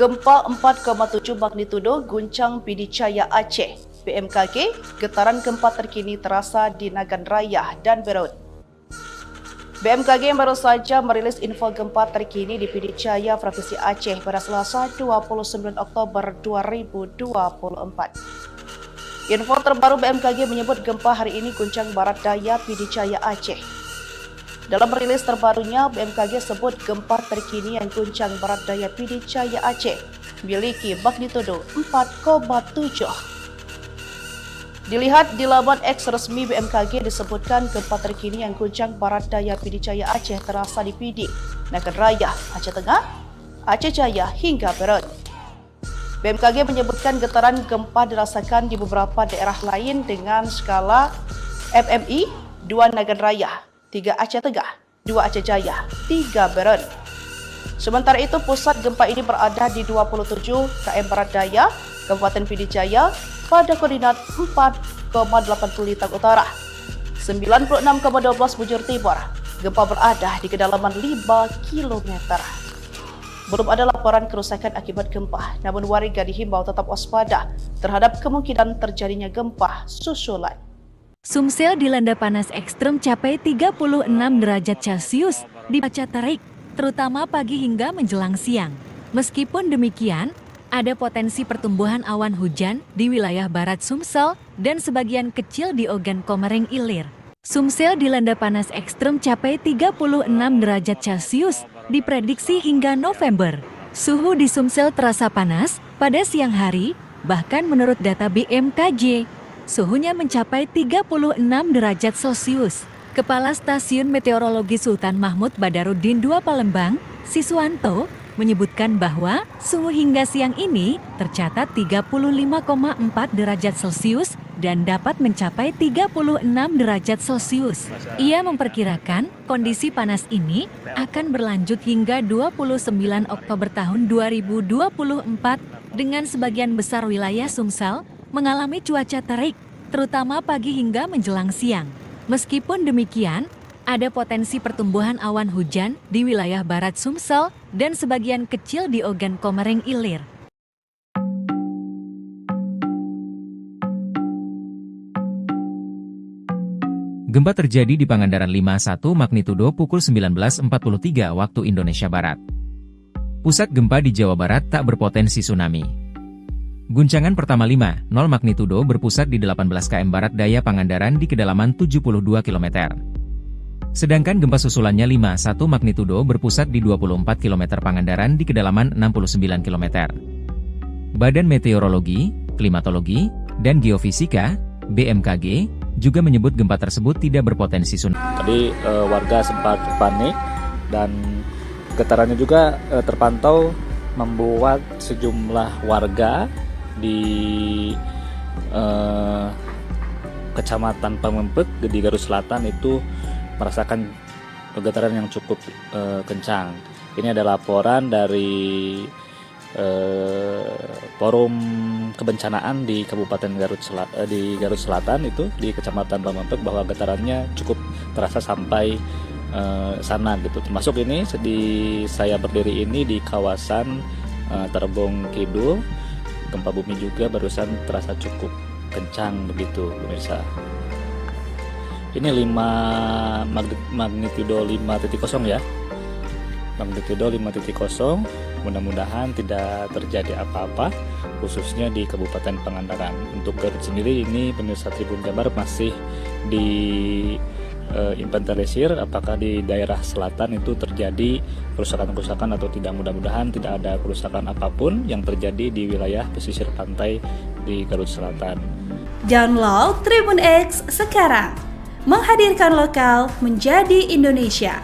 Gempa 4,7 magnitudo guncang Pidijaya Aceh. BMKG, getaran gempa terkini terasa di Nagan Raya dan Berut. BMKG baru saja merilis info gempa terkini di Pidijaya, Provinsi Aceh pada Selasa 29 Oktober 2024. Info terbaru BMKG menyebut gempa hari ini guncang barat daya Pidijaya Aceh. Dalam rilis terbarunya, BMKG sebut gempa terkini yang guncang barat daya Pidijaya Aceh miliki magnitudo 4,7. Dilihat di laman X resmi BMKG disebutkan gempa terkini yang guncang barat daya Pidijaya Aceh terasa di Pidi, Nagan Raya, Aceh Tengah, Aceh Jaya hingga Berut. BMKG menyebutkan getaran gempa dirasakan di beberapa daerah lain dengan skala FMI 2 Nagan Raya, 3 Aceh Tengah, 2 Aceh Jaya, 3 Berut. Sementara itu pusat gempa ini berada di 27 km barat daya Kabupaten Pidijaya pada koordinat 4,80 Lintang Utara, 96,12 bujur timur. Gempa berada di kedalaman 5 km. Belum ada laporan kerusakan akibat gempa, namun warga dihimbau tetap waspada terhadap kemungkinan terjadinya gempa susulan. Sumsel dilanda panas ekstrem capai 36 derajat Celcius di pasca terik, terutama pagi hingga menjelang siang. Meskipun demikian, ada potensi pertumbuhan awan hujan di wilayah barat Sumsel dan sebagian kecil di Ogan Komering Ilir. Sumsel dilanda panas ekstrem capai 36 derajat Celcius diprediksi hingga November. Suhu di Sumsel terasa panas pada siang hari, bahkan menurut data BMKG, suhunya mencapai 36 derajat Celcius. Kepala Stasiun Meteorologi Sultan Mahmud Badarudin II Palembang, Siswanto, menyebutkan bahwa suhu hingga siang ini tercatat 35,4 derajat Celcius dan dapat mencapai 36 derajat Celcius. Ia memperkirakan kondisi panas ini akan berlanjut hingga 29 Oktober tahun 2024 dengan sebagian besar wilayah Sumsel mengalami cuaca terik, terutama pagi hingga menjelang siang. Meskipun demikian, ada potensi pertumbuhan awan hujan di wilayah barat Sumsel dan sebagian kecil di Ogan Komering Ilir. Gempa terjadi di Pangandaran 5,1 magnitudo pukul 19.43 waktu Indonesia Barat. Pusat gempa di Jawa Barat tak berpotensi tsunami. Guncangan pertama 5,0 magnitudo berpusat di 18 km barat daya Pangandaran di kedalaman 72 km. Sedangkan gempa susulannya 5,1 magnitudo berpusat di 24 km Pangandaran di kedalaman 69 km. Badan Meteorologi, Klimatologi, dan Geofisika, BMKG, juga menyebut gempa tersebut tidak berpotensi tsunami. Tadi warga sempat panik dan getarannya juga terpantau membuat sejumlah warga di Kecamatan Pamempek di Garut Selatan itu merasakan getaran yang cukup kencang. Ini ada laporan dari Forum Kebencanaan di Kabupaten Garut Selatan itu di Kecamatan Pamempek bahwa getarannya cukup terasa sampai sana gitu. Termasuk ini di saya berdiri ini di kawasan Terbong Kidul, gempa bumi juga barusan terasa cukup kencang begitu pemirsa. Ini magnitudo 5.0 ya. Magnitudo 5.0. Mudah-mudahan tidak terjadi apa-apa khususnya di Kabupaten Pangandaran. Untuk Garut sendiri ini pemirsa Tribun Jabar masih di inventarisir apakah di daerah selatan itu terjadi kerusakan-kerusakan atau tidak. Mudah-mudahan tidak ada kerusakan apapun yang terjadi di wilayah pesisir pantai di Garut Selatan. Download Tribun X sekarang, menghadirkan lokal menjadi Indonesia.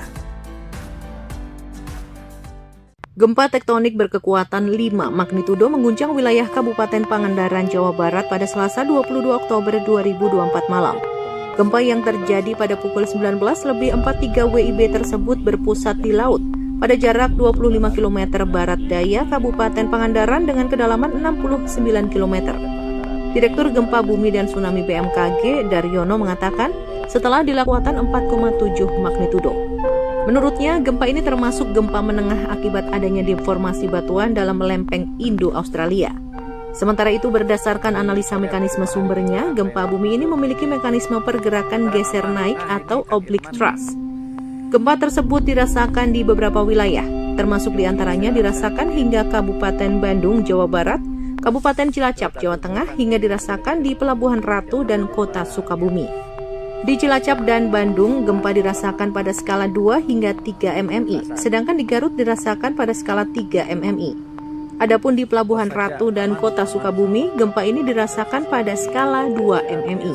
Gempa tektonik berkekuatan 5 magnitudo mengguncang wilayah Kabupaten Pangandaran, Jawa Barat pada Selasa 22 Oktober 2024 malam. Gempa yang terjadi pada pukul 19.43 WIB tersebut berpusat di laut pada jarak 25 km barat daya Kabupaten Pangandaran dengan kedalaman 69 km. Direktur Gempa Bumi dan Tsunami BMKG, Daryono, mengatakan setelah dilakukan 4,7 magnitudo. Menurutnya, gempa ini termasuk gempa menengah akibat adanya deformasi batuan dalam lempeng Indo-Australia. Sementara itu, berdasarkan analisa mekanisme sumbernya, gempa bumi ini memiliki mekanisme pergerakan geser naik atau oblique thrust. Gempa tersebut dirasakan di beberapa wilayah, termasuk diantaranya dirasakan hingga Kabupaten Bandung, Jawa Barat, Kabupaten Cilacap, Jawa Tengah, hingga dirasakan di Pelabuhan Ratu dan Kota Sukabumi. Di Cilacap dan Bandung, gempa dirasakan pada skala 2 hingga 3 mmi, sedangkan di Garut dirasakan pada skala 3 mmi. Adapun di Pelabuhan Ratu dan Kota Sukabumi, gempa ini dirasakan pada skala 2 mmi.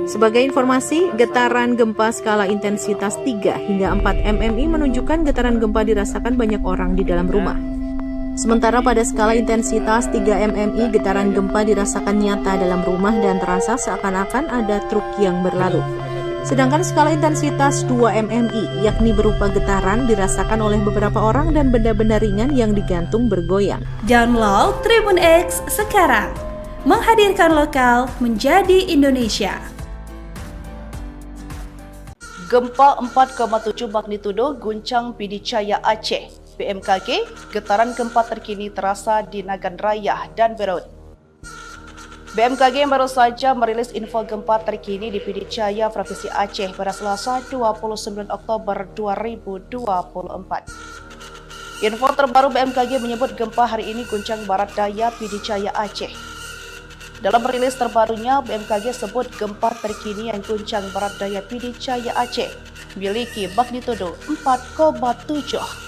Sebagai informasi, getaran gempa skala intensitas 3 hingga 4 mmi menunjukkan getaran gempa dirasakan banyak orang di dalam rumah. Sementara pada skala intensitas 3 mmi, getaran gempa dirasakan nyata dalam rumah dan terasa seakan-akan ada truk yang berlalu. Sedangkan skala intensitas 2 mmi, yakni berupa getaran, dirasakan oleh beberapa orang dan benda-benda ringan yang digantung bergoyang. Download Tribun X sekarang, menghadirkan lokal menjadi Indonesia. Gempa 4,7 magnitudo guncang Pidijaya Aceh. BMKG, getaran gempa terkini terasa di Nagan Raya dan Berut. BMKG baru saja merilis info gempa terkini di Pidijaya, Provinsi Aceh pada Selasa 29 Oktober 2024. Info terbaru BMKG menyebut gempa hari ini guncang barat daya Pidijaya Aceh. Dalam rilis terbarunya, BMKG sebut gempa terkini yang guncang barat daya Pidijaya Aceh memiliki magnitudo 4,7.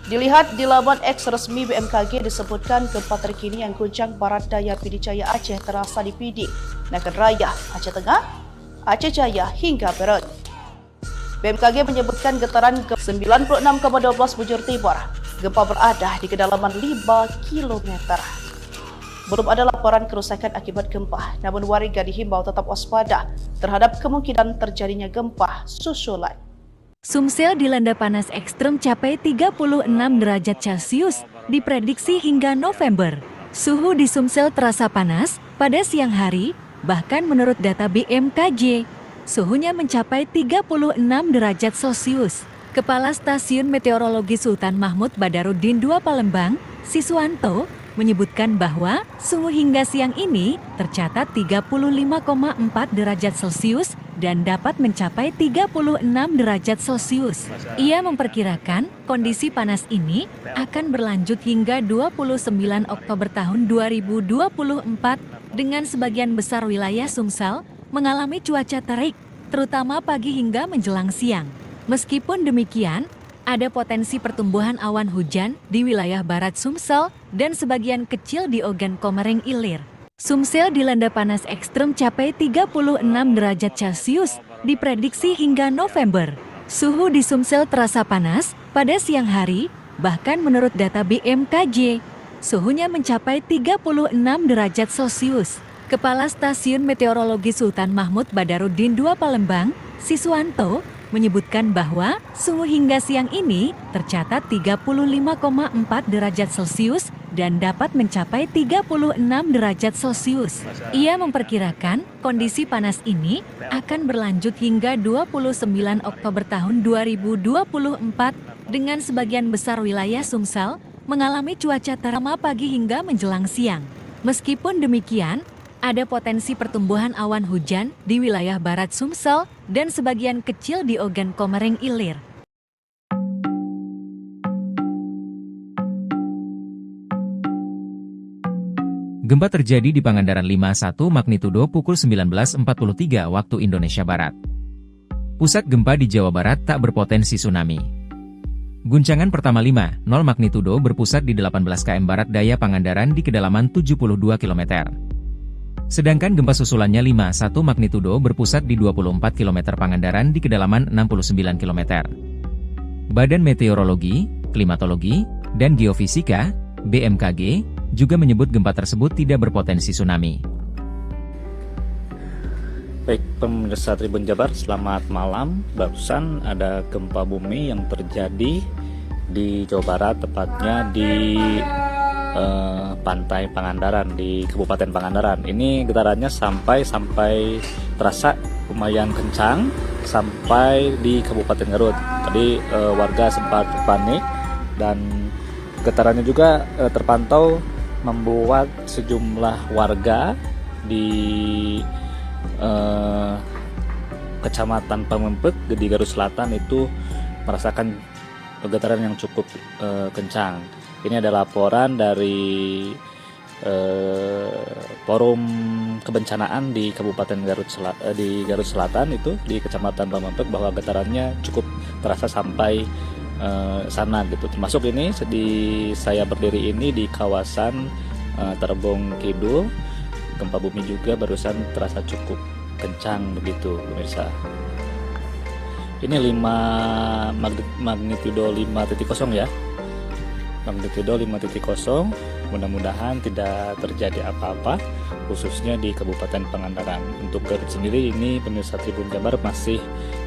Dilihat di laman X resmi BMKG disebutkan gempa terkini yang guncang barat daya Pidijaya Aceh terasa di Pidi, Nagan Raya, Aceh Tengah, Aceh Jaya hingga Berut. BMKG menyebutkan getaran 96,12 bujur timur. Gempa berada di kedalaman 5 km. Belum ada laporan kerusakan akibat gempa, namun warga dihimbau tetap waspada terhadap kemungkinan terjadinya gempa susulan. Sumsel dilanda panas ekstrem capai 36 derajat Celcius, diprediksi hingga November. Suhu di Sumsel terasa panas pada siang hari, bahkan menurut data BMKG, suhunya mencapai 36 derajat Celcius. Kepala Stasiun Meteorologi Sultan Mahmud Badarudin II Palembang, Siswanto, menyebutkan bahwa suhu hingga siang ini tercatat 35,4 derajat Celcius dan dapat mencapai 36 derajat Celcius. Ia memperkirakan kondisi panas ini akan berlanjut hingga 29 Oktober tahun 2024 dengan sebagian besar wilayah Sumsel mengalami cuaca terik, terutama pagi hingga menjelang siang. Meskipun demikian, ada potensi pertumbuhan awan hujan di wilayah barat Sumsel dan sebagian kecil di Ogan Komering Ilir. Sumsel dilanda panas ekstrem capai 36 derajat Celcius, diprediksi hingga November. Suhu di Sumsel terasa panas pada siang hari, bahkan menurut data BMKG, suhunya mencapai 36 derajat Celcius. Kepala Stasiun Meteorologi Sultan Mahmud Badarudin II Palembang, Siswanto, menyebutkan bahwa suhu hingga siang ini tercatat 35,4 derajat Celcius dan dapat mencapai 36 derajat Celcius. Ia memperkirakan kondisi panas ini akan berlanjut hingga 29 Oktober tahun 2024 dengan sebagian besar wilayah Sumsel mengalami cuaca terama pagi hingga menjelang siang. Meskipun demikian, ada potensi pertumbuhan awan hujan di wilayah barat Sumsel dan sebagian kecil di Ogan Komering Ilir. Gempa terjadi di Pangandaran 5,1 magnitudo pukul 19.43 waktu Indonesia Barat. Pusat gempa di Jawa Barat tak berpotensi tsunami. Guncangan pertama 5,0 magnitudo berpusat di 18 km barat daya Pangandaran di kedalaman 72 km. Sedangkan gempa susulannya 5,1 magnitudo berpusat di 24 km Pangandaran di kedalaman 69 km. Badan Meteorologi, Klimatologi, dan Geofisika, BMKG, juga menyebut gempa tersebut tidak berpotensi tsunami. Baik, pemirsa Tribun Jabar, selamat malam. Barusan ada gempa bumi yang terjadi di Jawa Barat, tepatnya di pantai Pangandaran, di Kabupaten Pangandaran. Ini getarannya sampai terasa lumayan kencang sampai di Kabupaten Garut. Tadi warga sempat panik dan getarannya juga terpantau membuat sejumlah warga di Kecamatan Pamempek di Garut Selatan itu merasakan getaran yang cukup kencang. Ini ada laporan dari Forum Kebencanaan di Kabupaten Garut Selatan itu di Kecamatan Pamempek bahwa getarannya cukup terasa sampai sana gitu. Termasuk ini saya berdiri ini di kawasan Terbong Kidul, gempa bumi juga barusan terasa cukup kencang begitu pemirsa. Ini magnitudo 5.0 ya. Magnitudo 5.0, mudah-mudahan tidak terjadi apa-apa khususnya di Kabupaten Pangandaran. Untuk Garut sendiri ini pemirsa Tribun Jabar masih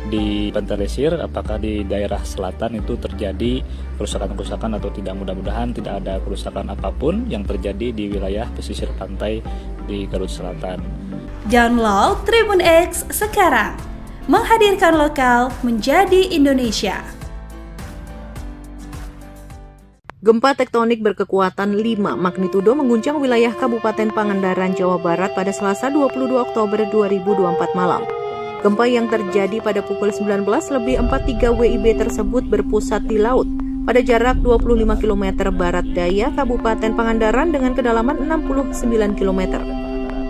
dipentelisir apakah di daerah selatan itu terjadi kerusakan-kerusakan atau tidak. Mudah-mudahan tidak ada kerusakan apapun yang terjadi di wilayah pesisir pantai di Garut Selatan. Download Tribun X sekarang, menghadirkan lokal menjadi Indonesia. Gempa tektonik berkekuatan 5 magnitudo mengguncang wilayah Kabupaten Pangandaran, Jawa Barat pada Selasa 22 Oktober 2024 malam. Gempa yang terjadi pada pukul 19.43 WIB tersebut berpusat di laut pada jarak 25 km barat daya Kabupaten Pangandaran dengan kedalaman 69 km.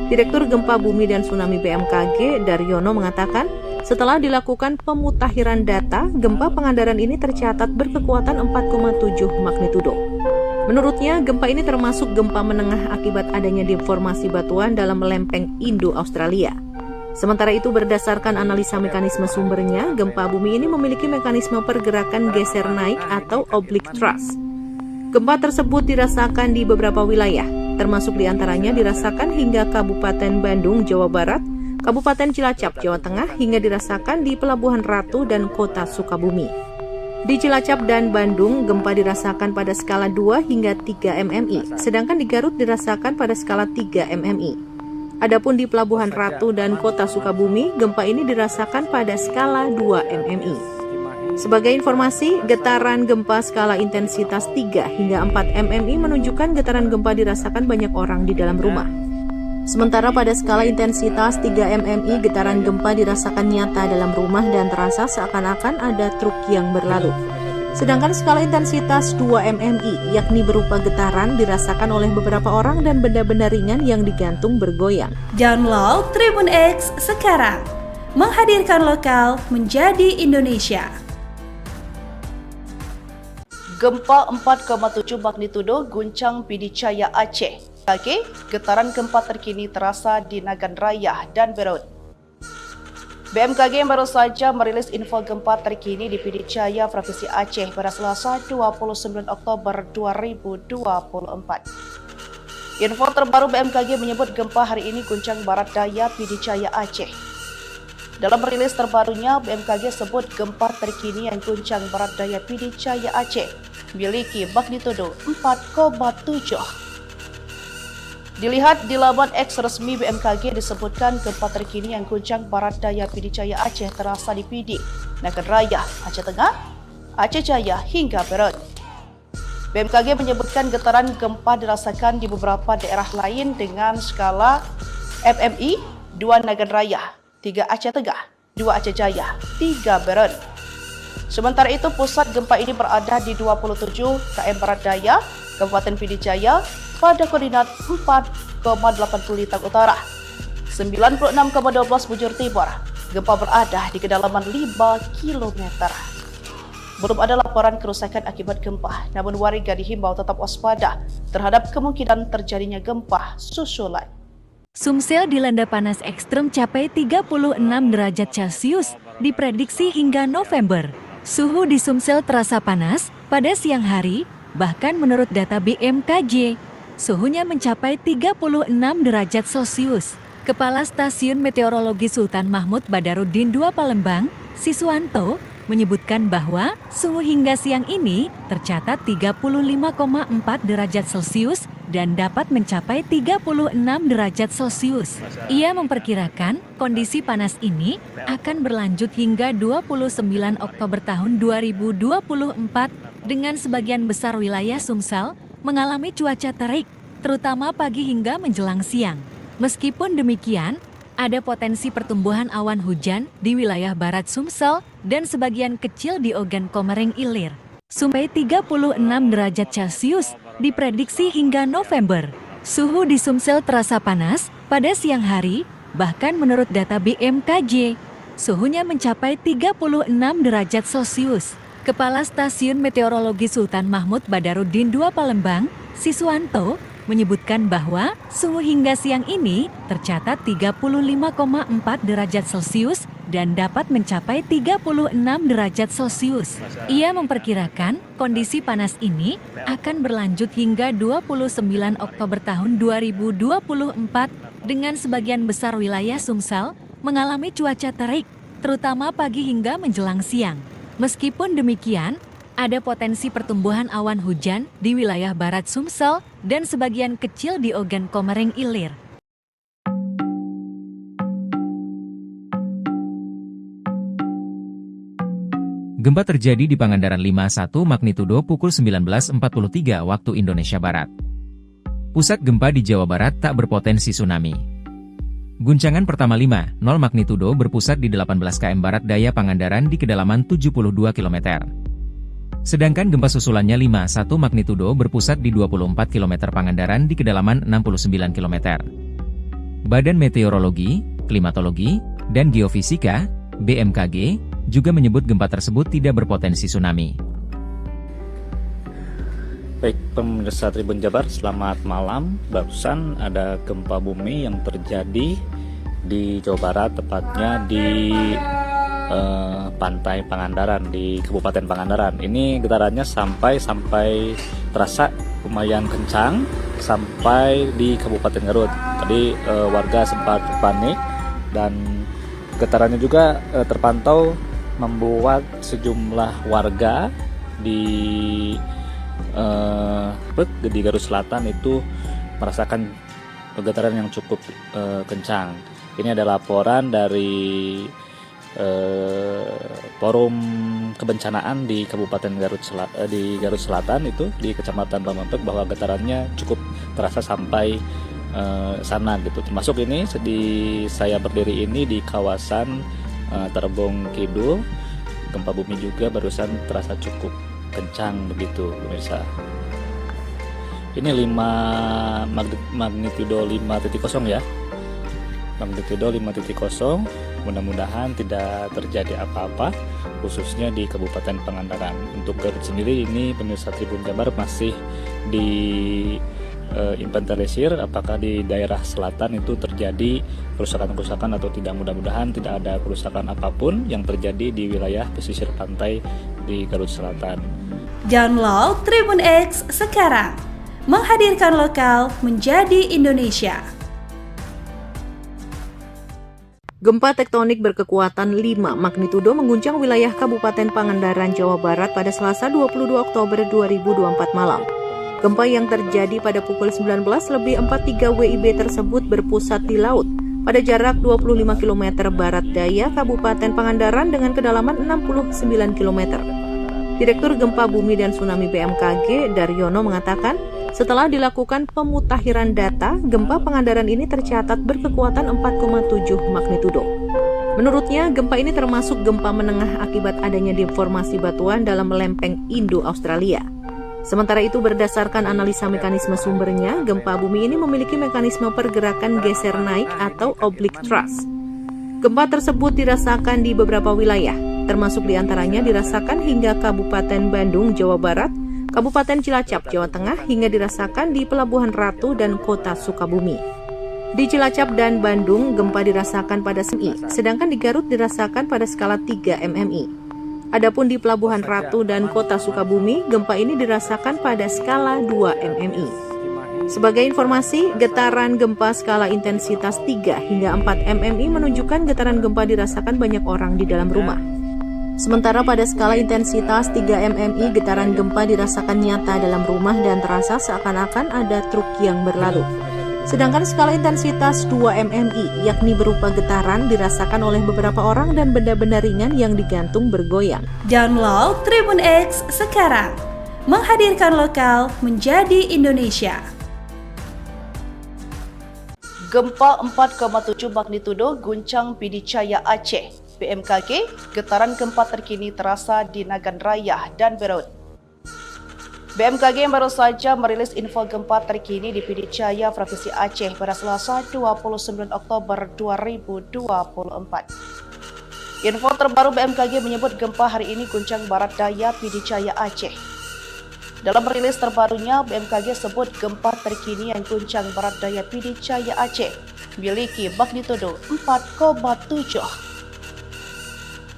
Direktur Gempa Bumi dan Tsunami BMKG Daryono mengatakan, setelah dilakukan pemutakhiran data, gempa Pangandaran ini tercatat berkekuatan 4,7 magnitudo. Menurutnya, gempa ini termasuk gempa menengah akibat adanya deformasi batuan dalam lempeng Indo-Australia. Sementara itu, berdasarkan analisa mekanisme sumbernya, gempa bumi ini memiliki mekanisme pergerakan geser naik atau oblique thrust. Gempa tersebut dirasakan di beberapa wilayah, termasuk diantaranya dirasakan hingga Kabupaten Bandung, Jawa Barat, Kabupaten Cilacap, Jawa Tengah, hingga dirasakan di Pelabuhan Ratu dan Kota Sukabumi. Di Cilacap dan Bandung, gempa dirasakan pada skala 2 hingga 3 MMI, sedangkan di Garut dirasakan pada skala 3 MMI. Adapun di Pelabuhan Ratu dan Kota Sukabumi, gempa ini dirasakan pada skala 2 MMI. Sebagai informasi, getaran gempa skala intensitas 3 hingga 4 MMI menunjukkan getaran gempa dirasakan banyak orang di dalam rumah. Sementara pada skala intensitas 3 MMI, getaran gempa dirasakan nyata dalam rumah dan terasa seakan-akan ada truk yang berlalu. Sedangkan skala intensitas 2 MMI, yakni berupa getaran, dirasakan oleh beberapa orang dan benda-benda ringan yang digantung bergoyang. Download Tribun X sekarang, menghadirkan lokal menjadi Indonesia. Gempa 4,7 magnitudo guncang Pidijaya Aceh. Getaran gempa terkini terasa di Nagan Raya dan Berut. BMKG baru saja merilis info gempa terkini di Pidijaya, Provinsi Aceh pada Selasa 29 Oktober 2024. Info terbaru BMKG menyebut gempa hari ini guncang barat daya Pidijaya Aceh. Dalam rilis terbarunya, BMKG sebut gempa terkini yang guncang barat daya Pidijaya Aceh miliki magnitudo 4,7. Dilihat di laman X resmi BMKG disebutkan gempa terkini yang guncang barat daya Pidijaya Aceh terasa di Pidi, Nagan Raya, Aceh Tengah, Aceh Jaya hingga Berut. BMKG menyebutkan getaran gempa dirasakan di beberapa daerah lain dengan skala MMI 2 Nagan Raya, 3 Aceh Tengah, 2 Aceh Jaya, 3 Berut. Sementara itu pusat gempa ini berada di 27 km barat daya Kabupaten Pidijaya pada koordinat 4,80 Lintang Utara, 96,12 bujur timur. Gempa berada di kedalaman 5 km. Belum ada laporan kerusakan akibat gempa, namun warga dihimbau tetap waspada terhadap kemungkinan terjadinya gempa susulan. Sumsel dilanda panas ekstrem capai 36 derajat Celcius, diprediksi hingga November. Suhu di Sumsel terasa panas pada siang hari, bahkan menurut data BMKG, suhunya mencapai 36 derajat Celcius. Kepala Stasiun Meteorologi Sultan Mahmud Badarudin II Palembang, Siswanto, menyebutkan bahwa suhu hingga siang ini tercatat 35,4 derajat Celcius dan dapat mencapai 36 derajat Celcius. Ia memperkirakan kondisi panas ini akan berlanjut hingga 29 Oktober tahun 2024 dengan sebagian besar wilayah Sumsel mengalami cuaca terik, terutama pagi hingga menjelang siang. Meskipun demikian, ada potensi pertumbuhan awan hujan di wilayah barat Sumsel dan sebagian kecil di Ogan Komering Ilir. Sampai 36 derajat Celcius diprediksi hingga November. Suhu di Sumsel terasa panas pada siang hari, bahkan menurut data BMKG, suhunya mencapai 36 derajat Celcius. Kepala Stasiun Meteorologi Sultan Mahmud Badarudin II Palembang, Siswanto, menyebutkan bahwa suhu hingga siang ini tercatat 35,4 derajat Celcius dan dapat mencapai 36 derajat Celcius. Ia memperkirakan kondisi panas ini akan berlanjut hingga 29 Oktober tahun 2024 dengan sebagian besar wilayah Sumsel mengalami cuaca terik, terutama pagi hingga menjelang siang. Meskipun demikian, ada potensi pertumbuhan awan hujan di wilayah barat Sumsel dan sebagian kecil di Ogan Komering Ilir. Gempa terjadi di Pangandaran 5,1 magnitudo pukul 19.43 waktu Indonesia Barat. Pusat gempa di Jawa Barat tak berpotensi tsunami. Guncangan pertama 5,0 magnitudo berpusat di 18 km barat daya Pangandaran di kedalaman 72 km. Sedangkan gempa susulannya 5,1 magnitudo berpusat di 24 km Pangandaran di kedalaman 69 km. Badan Meteorologi, Klimatologi, dan Geofisika, BMKG, juga menyebut gempa tersebut tidak berpotensi tsunami. Baik, pemirsa Tribun Jabar, selamat malam. Barusan ada gempa bumi yang terjadi di Jawa Barat, tepatnya di pantai Pangandaran, di Kabupaten Pangandaran. Ini getarannya sampai terasa lumayan kencang sampai di Kabupaten Garut. Tadi warga sempat panik dan getarannya juga terpantau membuat sejumlah warga di Garut Selatan itu merasakan getaran yang cukup kencang. Ini ada laporan dari Forum Kebencanaan di Kabupaten Garut Selatan itu di Kecamatan Pamentok bahwa getarannya cukup terasa sampai sana gitu. Termasuk ini saya berdiri ini di kawasan Terbong Kidul, gempa bumi juga barusan terasa cukup kencang begitu pemirsa. Ini 5 magnitudo 5.0 ya. Magnitudo 5.0. Mudah-mudahan tidak terjadi apa-apa khususnya di Kabupaten Pangandaran. Untuk Garut sendiri ini pemirsa Tribun Jabar masih di inventarisir apakah di daerah selatan itu terjadi kerusakan-kerusakan atau tidak. Mudah-mudahan tidak ada kerusakan apapun yang terjadi di wilayah pesisir pantai di Garut Selatan. Download Tribun X sekarang, menghadirkan lokal menjadi Indonesia. Gempa tektonik berkekuatan 5 magnitudo mengguncang wilayah Kabupaten Pangandaran, Jawa Barat pada Selasa 22 Oktober 2024 malam. Gempa yang terjadi pada pukul 19.43 WIB tersebut berpusat di laut pada jarak 25 km barat daya Kabupaten Pangandaran dengan kedalaman 69 km. Direktur Gempa Bumi dan Tsunami BMKG, Daryono, mengatakan setelah dilakukan pemutakhiran data, gempa Pangandaran ini tercatat berkekuatan 4,7 magnitudo. Menurutnya, gempa ini termasuk gempa menengah akibat adanya deformasi batuan dalam lempeng Indo-Australia. Sementara itu, berdasarkan analisa mekanisme sumbernya, gempa bumi ini memiliki mekanisme pergerakan geser naik atau oblique thrust. Gempa tersebut dirasakan di beberapa wilayah, termasuk diantaranya dirasakan hingga Kabupaten Bandung, Jawa Barat, Kabupaten Cilacap, Jawa Tengah, hingga dirasakan di Pelabuhan Ratu dan Kota Sukabumi. Di Cilacap dan Bandung, gempa dirasakan pada MMI, sedangkan di Garut dirasakan pada skala 3 MMI. Adapun di Pelabuhan Ratu dan Kota Sukabumi, gempa ini dirasakan pada skala 2 MMI. Sebagai informasi, getaran gempa skala intensitas 3 hingga 4 MMI menunjukkan getaran gempa dirasakan banyak orang di dalam rumah. Sementara pada skala intensitas 3 mmi, getaran gempa dirasakan nyata dalam rumah dan terasa seakan-akan ada truk yang berlalu. Sedangkan skala intensitas 2 mmi, yakni berupa getaran, dirasakan oleh beberapa orang dan benda-benda ringan yang digantung bergoyang. Download Tribun X sekarang, menghadirkan lokal menjadi Indonesia. Gempa 4,7 magnitudo guncang Pidijaya Aceh. BMKG, getaran gempa terkini terasa di Nagan Raya dan Berut. BMKG baru saja merilis info gempa terkini di Pidijaya, Provinsi Aceh pada Selasa 29 Oktober 2024. Info terbaru BMKG menyebut gempa hari ini guncang barat daya Pidijaya Aceh. Dalam rilis terbarunya, BMKG sebut gempa terkini yang guncang barat daya Pidijaya Aceh memiliki magnitudo 4,7.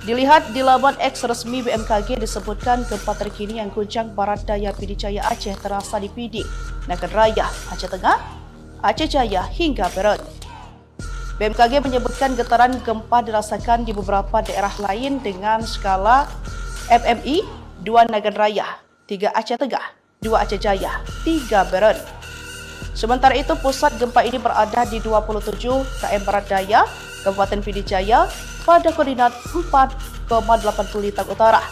Dilihat di laman X resmi BMKG disebutkan gempa terkini yang guncang barat daya Pidijaya Aceh terasa di Pidi, Nagan Raya, Aceh Tengah, Aceh Jaya hingga Berut. BMKG menyebutkan getaran gempa dirasakan di beberapa daerah lain dengan skala MMI 2 Nagan Raya, 3 Aceh Tengah, 2 Aceh Jaya, 3 Berut. Sementara itu pusat gempa ini berada di 27 km Barat Daya, Kabupaten Pidijaya, pada koordinat 4,80 Lintang Utara,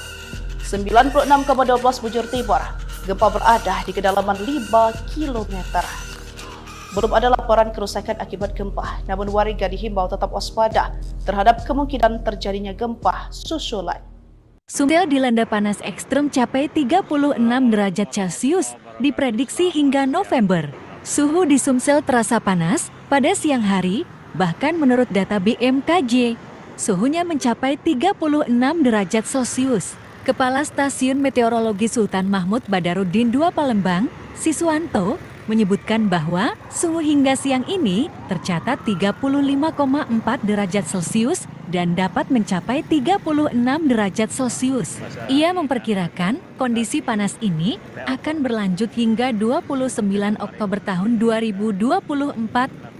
96,12 bujur timur. Gempa berada di kedalaman 5 km. Belum ada laporan kerusakan akibat gempa, namun warga dihimbau tetap waspada terhadap kemungkinan terjadinya gempa susulan. Sumsel dilanda panas ekstrem capai 36 derajat Celcius, diprediksi hingga November. Suhu di Sumsel terasa panas pada siang hari, bahkan menurut data BMKG, suhunya mencapai 36 derajat Celcius. Kepala Stasiun Meteorologi Sultan Mahmud Badarudin II Palembang, Siswanto, menyebutkan bahwa suhu hingga siang ini tercatat 35,4 derajat Celcius dan dapat mencapai 36 derajat Celcius. Ia memperkirakan kondisi panas ini akan berlanjut hingga 29 Oktober tahun 2024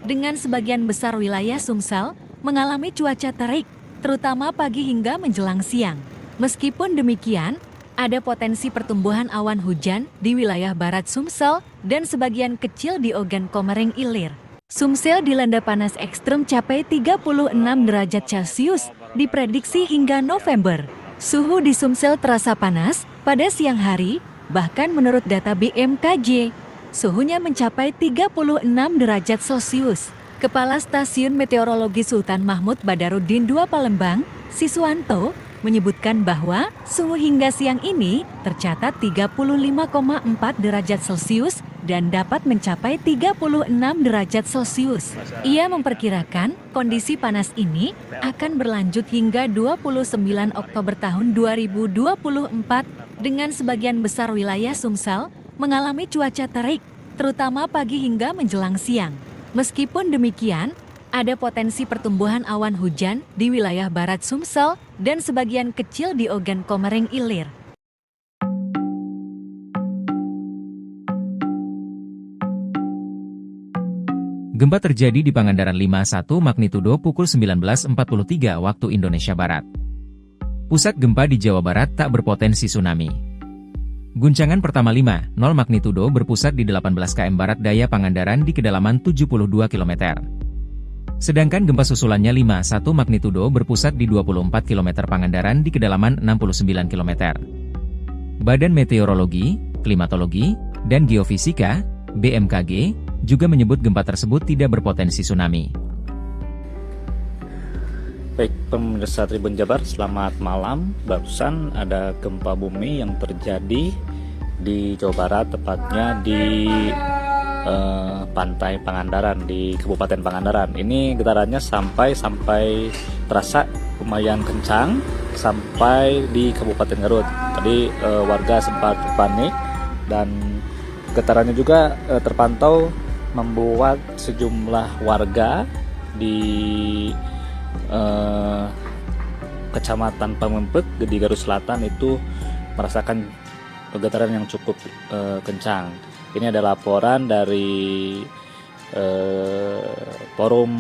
dengan sebagian besar wilayah Sumsel mengalami cuaca terik, terutama pagi hingga menjelang siang. Meskipun demikian, ada potensi pertumbuhan awan hujan di wilayah barat Sumsel dan sebagian kecil di Ogan Komering Ilir. Sumsel dilanda panas ekstrem capai 36 derajat Celcius, diprediksi hingga November. Suhu di Sumsel terasa panas pada siang hari, bahkan menurut data BMKG, suhunya mencapai 36 derajat Celcius. Kepala Stasiun Meteorologi Sultan Mahmud Badarudin II Palembang, Siswanto, menyebutkan bahwa suhu hingga siang ini tercatat 35,4 derajat Celcius dan dapat mencapai 36 derajat Celcius. Ia memperkirakan kondisi panas ini akan berlanjut hingga 29 Oktober tahun 2024 dengan sebagian besar wilayah Sumsel mengalami cuaca terik, terutama pagi hingga menjelang siang. Meskipun demikian, ada potensi pertumbuhan awan hujan di wilayah barat Sumsel dan sebagian kecil di Ogan Komering Ilir. Gempa terjadi di Pangandaran 5,1 magnitudo pukul 19.43 waktu Indonesia Barat. Pusat gempa di Jawa Barat tak berpotensi tsunami. Guncangan pertama 5,0 magnitudo berpusat di 18 km Barat Daya Pangandaran di kedalaman 72 km. Sedangkan gempa susulannya 5,1 magnitudo berpusat di 24 km Pangandaran di kedalaman 69 km. Badan Meteorologi, Klimatologi, dan Geofisika, BMKG, juga menyebut gempa tersebut tidak berpotensi tsunami. Baik, pemirsa Tribun Jabar, selamat malam. Barusan ada gempa bumi yang terjadi di Jawa Barat, tepatnya di pantai Pangandaran, di Kabupaten Pangandaran. Ini getarannya sampai terasa lumayan kencang sampai di Kabupaten Garut. Tadi warga sempat panik dan getarannya juga terpantau membuat sejumlah warga di Kecamatan Pamempek di Garut Selatan itu merasakan getaran yang cukup kencang. Ini ada laporan dari forum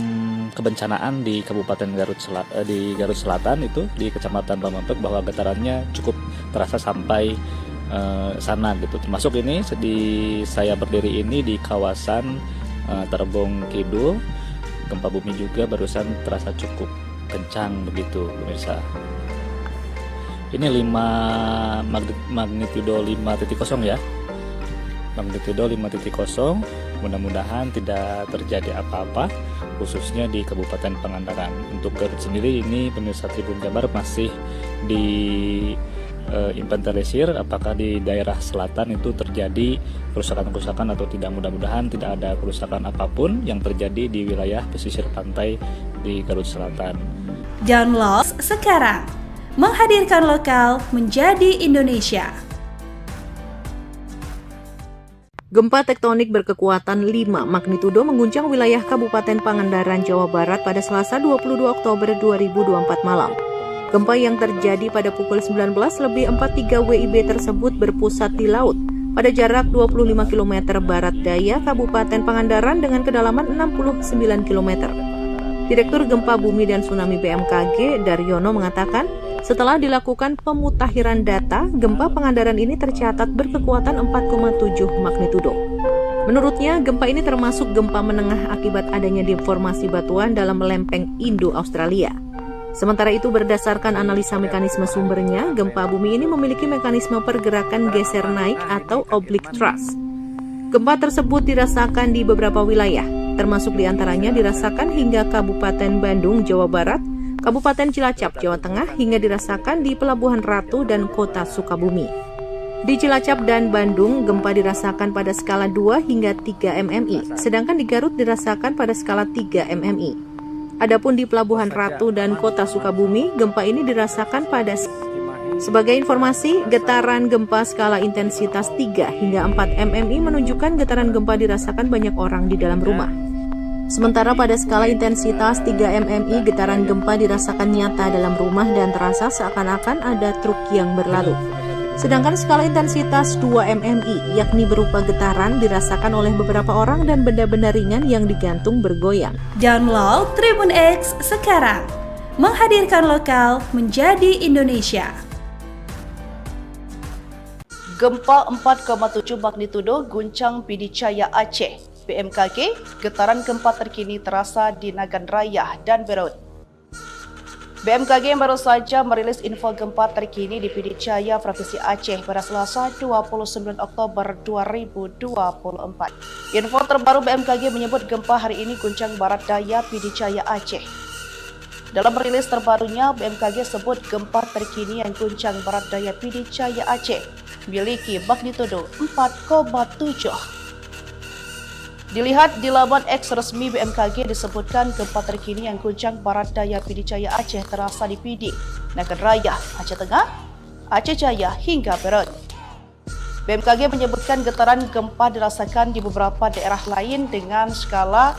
kebencanaan di Kabupaten Garut Selatan itu di Kecamatan Pamempek bahwa getarannya cukup terasa sampai sana gitu. Termasuk ini saya berdiri ini di kawasan Terbong Kidul, gempa bumi juga barusan terasa cukup kencang begitu pemirsa. Ini magnitudo 5.0 ya. Magnitudo 5.0. Mudah-mudahan tidak terjadi apa-apa khususnya di Kabupaten Pangandaran. Untuk Garut sendiri ini pemirsa Tribun Jabar masih di inventarisir apakah di daerah selatan itu terjadi kerusakan-kerusakan atau tidak. Mudah-mudahan tidak ada kerusakan apapun yang terjadi di wilayah pesisir pantai di Garut Selatan. Download sekarang, menghadirkan lokal menjadi Indonesia. Gempa tektonik berkekuatan 5 magnitudo mengguncang wilayah Kabupaten Pangandaran, Jawa Barat pada Selasa 22 Oktober 2024 malam. Gempa yang terjadi pada pukul 19:43 WIB tersebut berpusat di laut pada jarak 25 km barat daya Kabupaten Pangandaran dengan kedalaman 69 km. Direktur Gempa Bumi dan Tsunami BMKG, Daryono, mengatakan, setelah dilakukan pemutakhiran data, gempa Pangandaran ini tercatat berkekuatan 4,7 magnitudo. Menurutnya, gempa ini termasuk gempa menengah akibat adanya deformasi batuan dalam lempeng Indo-Australia. Sementara itu, berdasarkan analisa mekanisme sumbernya, gempa bumi ini memiliki mekanisme pergerakan geser naik atau oblique thrust. Gempa tersebut dirasakan di beberapa wilayah, termasuk diantaranya dirasakan hingga Kabupaten Bandung, Jawa Barat, Kabupaten Cilacap, Jawa Tengah, hingga dirasakan di Pelabuhan Ratu dan Kota Sukabumi. Di Cilacap dan Bandung, gempa dirasakan pada skala 2 hingga 3 mmi, sedangkan di Garut dirasakan pada skala 3 mmi. Adapun di Pelabuhan Ratu dan Kota Sukabumi, gempa ini dirasakan pada. Sebagai informasi, getaran gempa skala intensitas 3 hingga 4 mmi menunjukkan getaran gempa dirasakan banyak orang di dalam rumah. Sementara pada skala intensitas 3 mmi, getaran gempa dirasakan nyata dalam rumah dan terasa seakan-akan ada truk yang berlalu. Sedangkan skala intensitas 2 mmi, yakni berupa getaran, dirasakan oleh beberapa orang dan benda-benda ringan yang digantung bergoyang. Download Tribun X sekarang, menghadirkan lokal menjadi Indonesia. Gempa 4,7 magnitudo guncang Pidijaya Aceh. BMKG, getaran gempa terkini terasa di Nagan Raya dan Berut. BMKG baru saja merilis info gempa terkini di Pidijaya, Provinsi Aceh pada Selasa 29 Oktober 2024. Info terbaru BMKG menyebut gempa hari ini guncang barat daya Pidijaya Aceh. Dalam rilis terbarunya, BMKG sebut gempa terkini yang guncang barat daya Pidijaya Aceh miliki magnitudo 4,7. Dilihat di laman X resmi BMKG disebutkan gempa terkini yang guncang barat daya Pidijaya Aceh terasa di Pidi, Nagan Raya, Aceh Tengah, Aceh Jaya hingga Berut. BMKG menyebutkan getaran gempa dirasakan di beberapa daerah lain dengan skala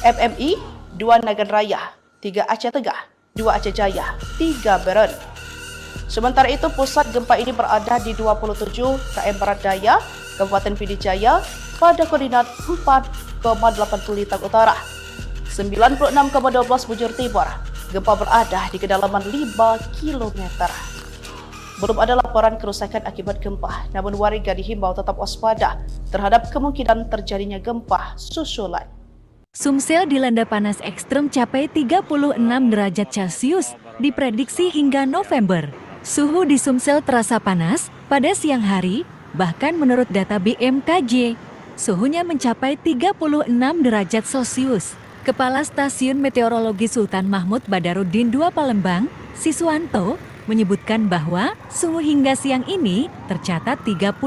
MMI 2 Nagan Raya, 3 Aceh Tengah, 2 Aceh Jaya, 3 Berut. Sementara itu, pusat gempa ini berada di 27 km barat daya Kabupaten Pidijaya pada koordinat 4,80 Lintang Utara, 96,12 bujur timur. Gempa berada di kedalaman 5 km. Belum ada laporan kerusakan akibat gempa, namun warga dihimbau tetap waspada terhadap kemungkinan terjadinya gempa susulan. Sumsel dilanda panas ekstrem capai 36 derajat Celcius, diprediksi hingga November. Suhu di Sumsel terasa panas pada siang hari, bahkan menurut data BMKG, suhunya mencapai 36 derajat Celcius. Kepala Stasiun Meteorologi Sultan Mahmud Badarudin II Palembang, Siswanto, menyebutkan bahwa suhu hingga siang ini tercatat 35,4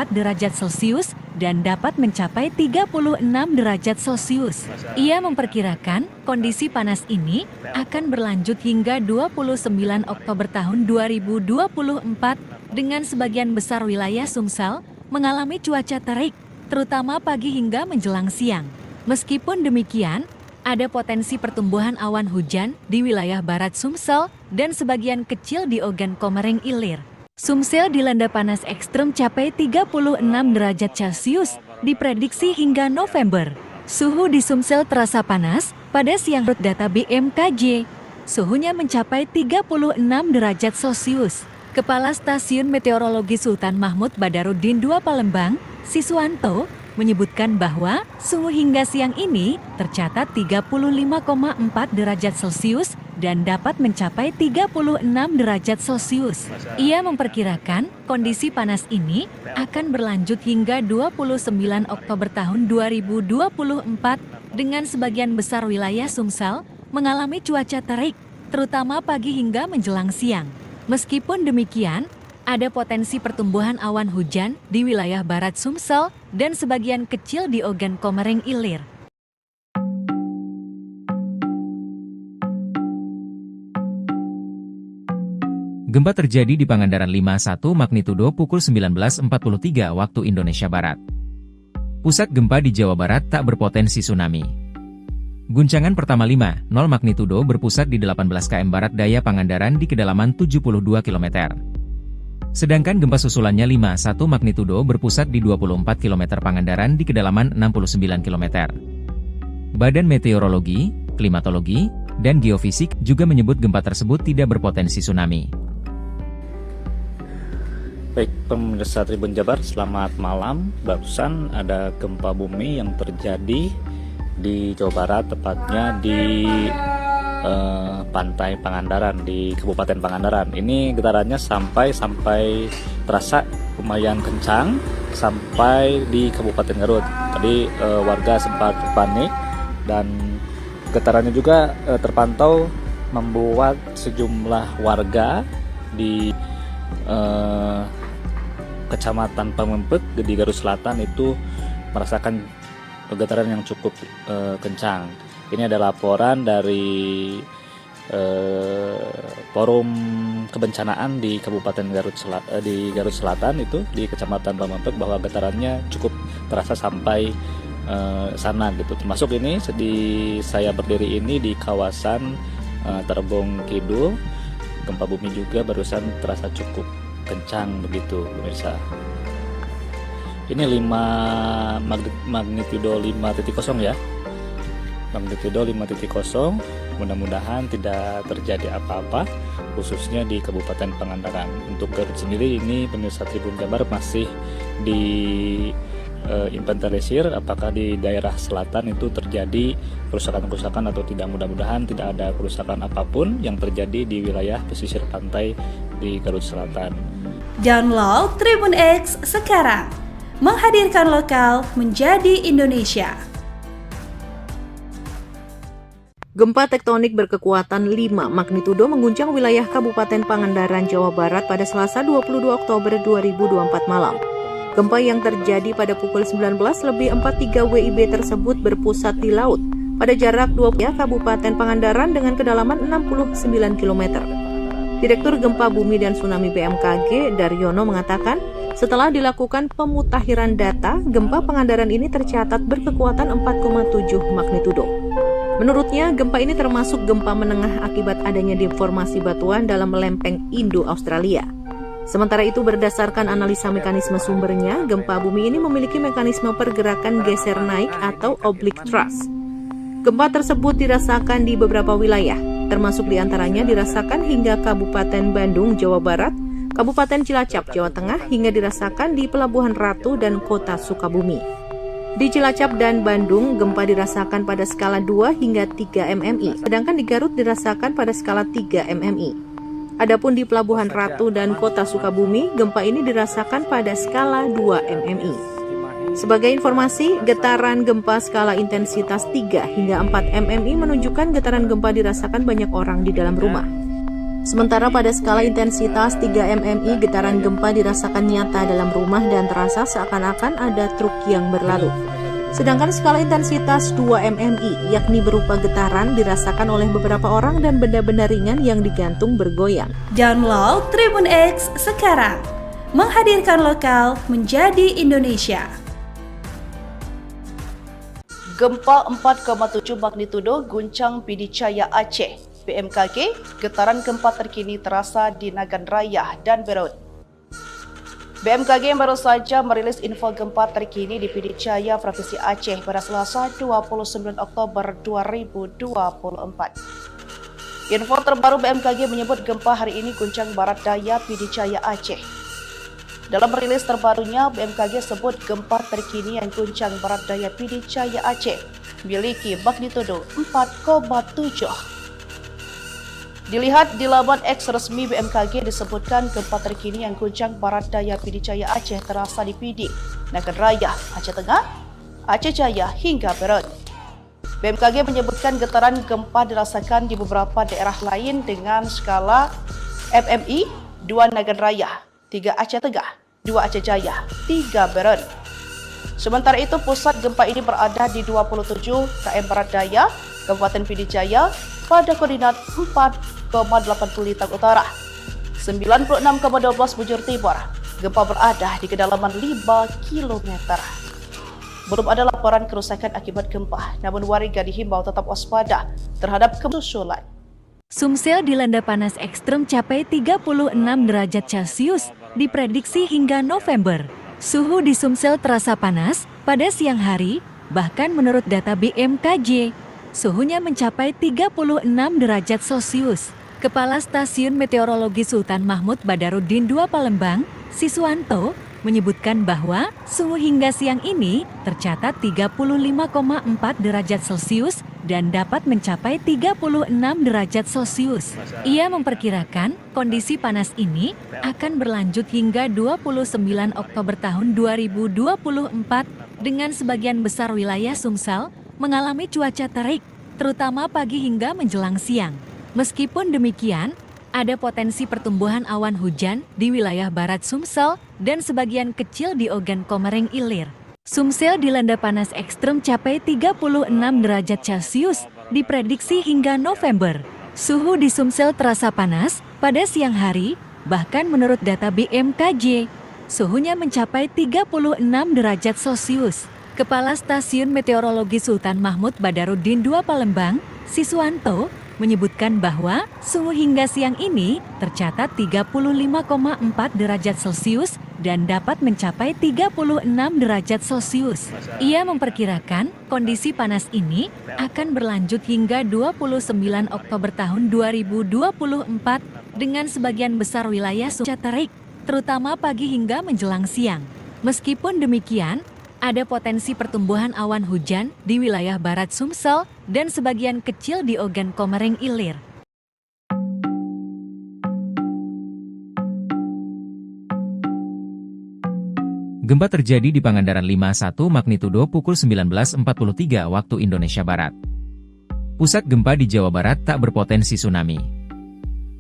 derajat Celcius dan dapat mencapai 36 derajat Celcius. Ia memperkirakan kondisi panas ini akan berlanjut hingga 29 Oktober tahun 2024 dengan sebagian besar wilayah Sumsel mengalami cuaca terik, terutama pagi hingga menjelang siang. Meskipun demikian, ada potensi pertumbuhan awan hujan di wilayah barat Sumsel dan sebagian kecil di Ogan Komering Ilir. Sumsel dilanda panas ekstrem capai 36 derajat Celcius, diprediksi hingga November. Suhu di Sumsel terasa panas pada siang menurut data BMKG. Suhunya mencapai 36 derajat Celcius. Kepala Stasiun Meteorologi Sultan Mahmud Badarudin II Palembang, Siswanto, menyebutkan bahwa suhu hingga siang ini tercatat 35,4 derajat Celcius dan dapat mencapai 36 derajat Celcius. Ia memperkirakan kondisi panas ini akan berlanjut hingga 29 Oktober tahun 2024 dengan sebagian besar wilayah Sumsel mengalami cuaca terik, terutama pagi hingga menjelang siang. Meskipun demikian, ada potensi pertumbuhan awan hujan di wilayah barat Sumsel dan sebagian kecil di Ogan Komering Ilir. Gempa terjadi di Pangandaran 5,1 magnitudo pukul 19.43 waktu Indonesia Barat. Pusat gempa di Jawa Barat tak berpotensi tsunami. Guncangan pertama 5,0 magnitudo berpusat di 18 km barat daya Pangandaran di kedalaman 72 km. Sedangkan gempa susulannya 5,1 magnitudo berpusat di 24 km Pangandaran di kedalaman 69 km. Badan Meteorologi, Klimatologi, dan Geofisik juga menyebut gempa tersebut tidak berpotensi tsunami. Baik, pemirsa Tribun Jabar, selamat malam. Barusan ada gempa bumi yang terjadi di Jawa Barat, tepatnya di pantai Pangandaran, di Kabupaten Pangandaran. Ini getarannya sampai terasa lumayan kencang sampai di Kabupaten Garut. Tadi warga sempat panik dan getarannya juga terpantau membuat sejumlah warga di Kecamatan Pamempek di Garut Selatan itu merasakan getaran yang cukup kencang. Ini ada laporan dari Forum Kebencanaan di Kabupaten Garut Selatan itu di Kecamatan Pamempek bahwa getarannya cukup terasa sampai sana gitu. Termasuk ini saya berdiri ini di kawasan Terbong Kidul. Gempa bumi juga barusan terasa cukup kencang begitu, pemirsa. Ini 5 magnitudo 5.0 ya. Magnitudo 5.0. Mudah-mudahan tidak terjadi apa-apa khususnya di Kabupaten Pangandaran. Untuk Garut sendiri ini pemirsa Tribun Jabar masih di inventarisir apakah di daerah selatan itu terjadi kerusakan-kerusakan atau tidak. Mudah-mudahan tidak ada kerusakan apapun yang terjadi di wilayah pesisir pantai di Garut Selatan. Download Tribun X sekarang. Menghadirkan lokal menjadi Indonesia. Gempa tektonik berkekuatan 5 magnitudo mengguncang wilayah Kabupaten Pangandaran, Jawa Barat pada Selasa 22 Oktober 2024 malam. Gempa yang terjadi pada pukul 19.43 WIB tersebut berpusat di laut pada jarak 20 Kabupaten Pangandaran dengan kedalaman 69 km. Direktur Gempa Bumi dan Tsunami BMKG, Daryono, mengatakan setelah dilakukan pemutakhiran data, gempa Pangandaran ini tercatat berkekuatan 4,7 magnitudo. Menurutnya, gempa ini termasuk gempa menengah akibat adanya deformasi batuan dalam lempeng Indo-Australia. Sementara itu, berdasarkan analisa mekanisme sumbernya, gempa bumi ini memiliki mekanisme pergerakan geser naik atau oblique thrust. Gempa tersebut dirasakan di beberapa wilayah, termasuk diantaranya dirasakan hingga Kabupaten Bandung, Jawa Barat, Kabupaten Cilacap, Jawa Tengah, hingga dirasakan di Pelabuhan Ratu dan Kota Sukabumi. Di Cilacap dan Bandung, gempa dirasakan pada skala 2 hingga 3 mmi, sedangkan di Garut dirasakan pada skala 3 mmi. Adapun di Pelabuhan Ratu dan Kota Sukabumi, gempa ini dirasakan pada skala 2 mmi. Sebagai informasi, getaran gempa skala intensitas 3 hingga 4 mmi menunjukkan getaran gempa dirasakan banyak orang di dalam rumah. Sementara pada skala intensitas 3 mmi, getaran gempa dirasakan nyata dalam rumah dan terasa seakan-akan ada truk yang berlalu. Sedangkan skala intensitas 2 mmi, yakni berupa getaran, dirasakan oleh beberapa orang dan benda-benda ringan yang digantung bergoyang. Download Tribun X sekarang. Menghadirkan lokal menjadi Indonesia. Gempa 4,7 magnitudo guncang Pidijaya Aceh. BMKG, getaran gempa terkini terasa di Nagan Raya dan Berut. BMKG baru saja merilis info gempa terkini di Pidijaya, Provinsi Aceh pada Selasa 29 Oktober 2024. Info terbaru BMKG menyebut gempa hari ini guncang barat daya Pidijaya Aceh. Dalam rilis terbarunya, BMKG sebut gempa terkini yang guncang barat daya Pidijaya Aceh miliki magnitudo 4,7. Dilihat di laman X resmi BMKG disebutkan gempa terkini yang guncang barat daya Pidijaya Aceh terasa di Pidi, Nagan Raya, Aceh Tengah, Aceh Jaya hingga Berut. BMKG menyebutkan getaran gempa dirasakan di beberapa daerah lain dengan skala FMI 2 Nagan Raya, 3 Aceh Tengah, 2 Aceh Jaya, 3 Berut. Sementara itu pusat gempa ini berada di 27 km Barat Daya, Kabupaten Pidijaya pada koordinat 4,80 Lintang Utara, 96,12 bujur timur. Gempa berada di kedalaman 5 km. Belum ada laporan kerusakan akibat gempa, namun warga dihimbau tetap waspada terhadap susulan. Sumsel dilanda panas ekstrem capai 36 derajat Celcius, diprediksi hingga November. Suhu di Sumsel terasa panas pada siang hari, bahkan menurut data BMKG, suhunya mencapai 36 derajat Celcius. Kepala Stasiun Meteorologi Sultan Mahmud Badarudin II Palembang, Siswanto, menyebutkan bahwa suhu hingga siang ini tercatat 35,4 derajat Celcius dan dapat mencapai 36 derajat Celcius. Ia memperkirakan kondisi panas ini akan berlanjut hingga 29 Oktober tahun 2024 dengan sebagian besar wilayah Sumsel mengalami cuaca terik, terutama pagi hingga menjelang siang. Meskipun demikian, ada potensi pertumbuhan awan hujan di wilayah barat Sumsel dan sebagian kecil di Ogan Komering Ilir. Sumsel dilanda panas ekstrem capai 36 derajat Celcius, diprediksi hingga November. Suhu di Sumsel terasa panas pada siang hari, bahkan menurut data BMKG, suhunya mencapai 36 derajat Celcius. Kepala Stasiun Meteorologi Sultan Mahmud Badarudin II Palembang, Siswanto, menyebutkan bahwa suhu hingga siang ini tercatat 35,4 derajat Celcius dan dapat mencapai 36 derajat Celcius. Ia memperkirakan kondisi panas ini akan berlanjut hingga 29 Oktober tahun 2024 dengan sebagian besar wilayah cuaca terik, terutama pagi hingga menjelang siang. Meskipun demikian, ada potensi pertumbuhan awan hujan di wilayah barat Sumsel dan sebagian kecil di Ogan Komering Ilir. Gempa terjadi di Pangandaran 5,1 magnitudo pukul 19.43 waktu Indonesia Barat. Pusat gempa di Jawa Barat tak berpotensi tsunami.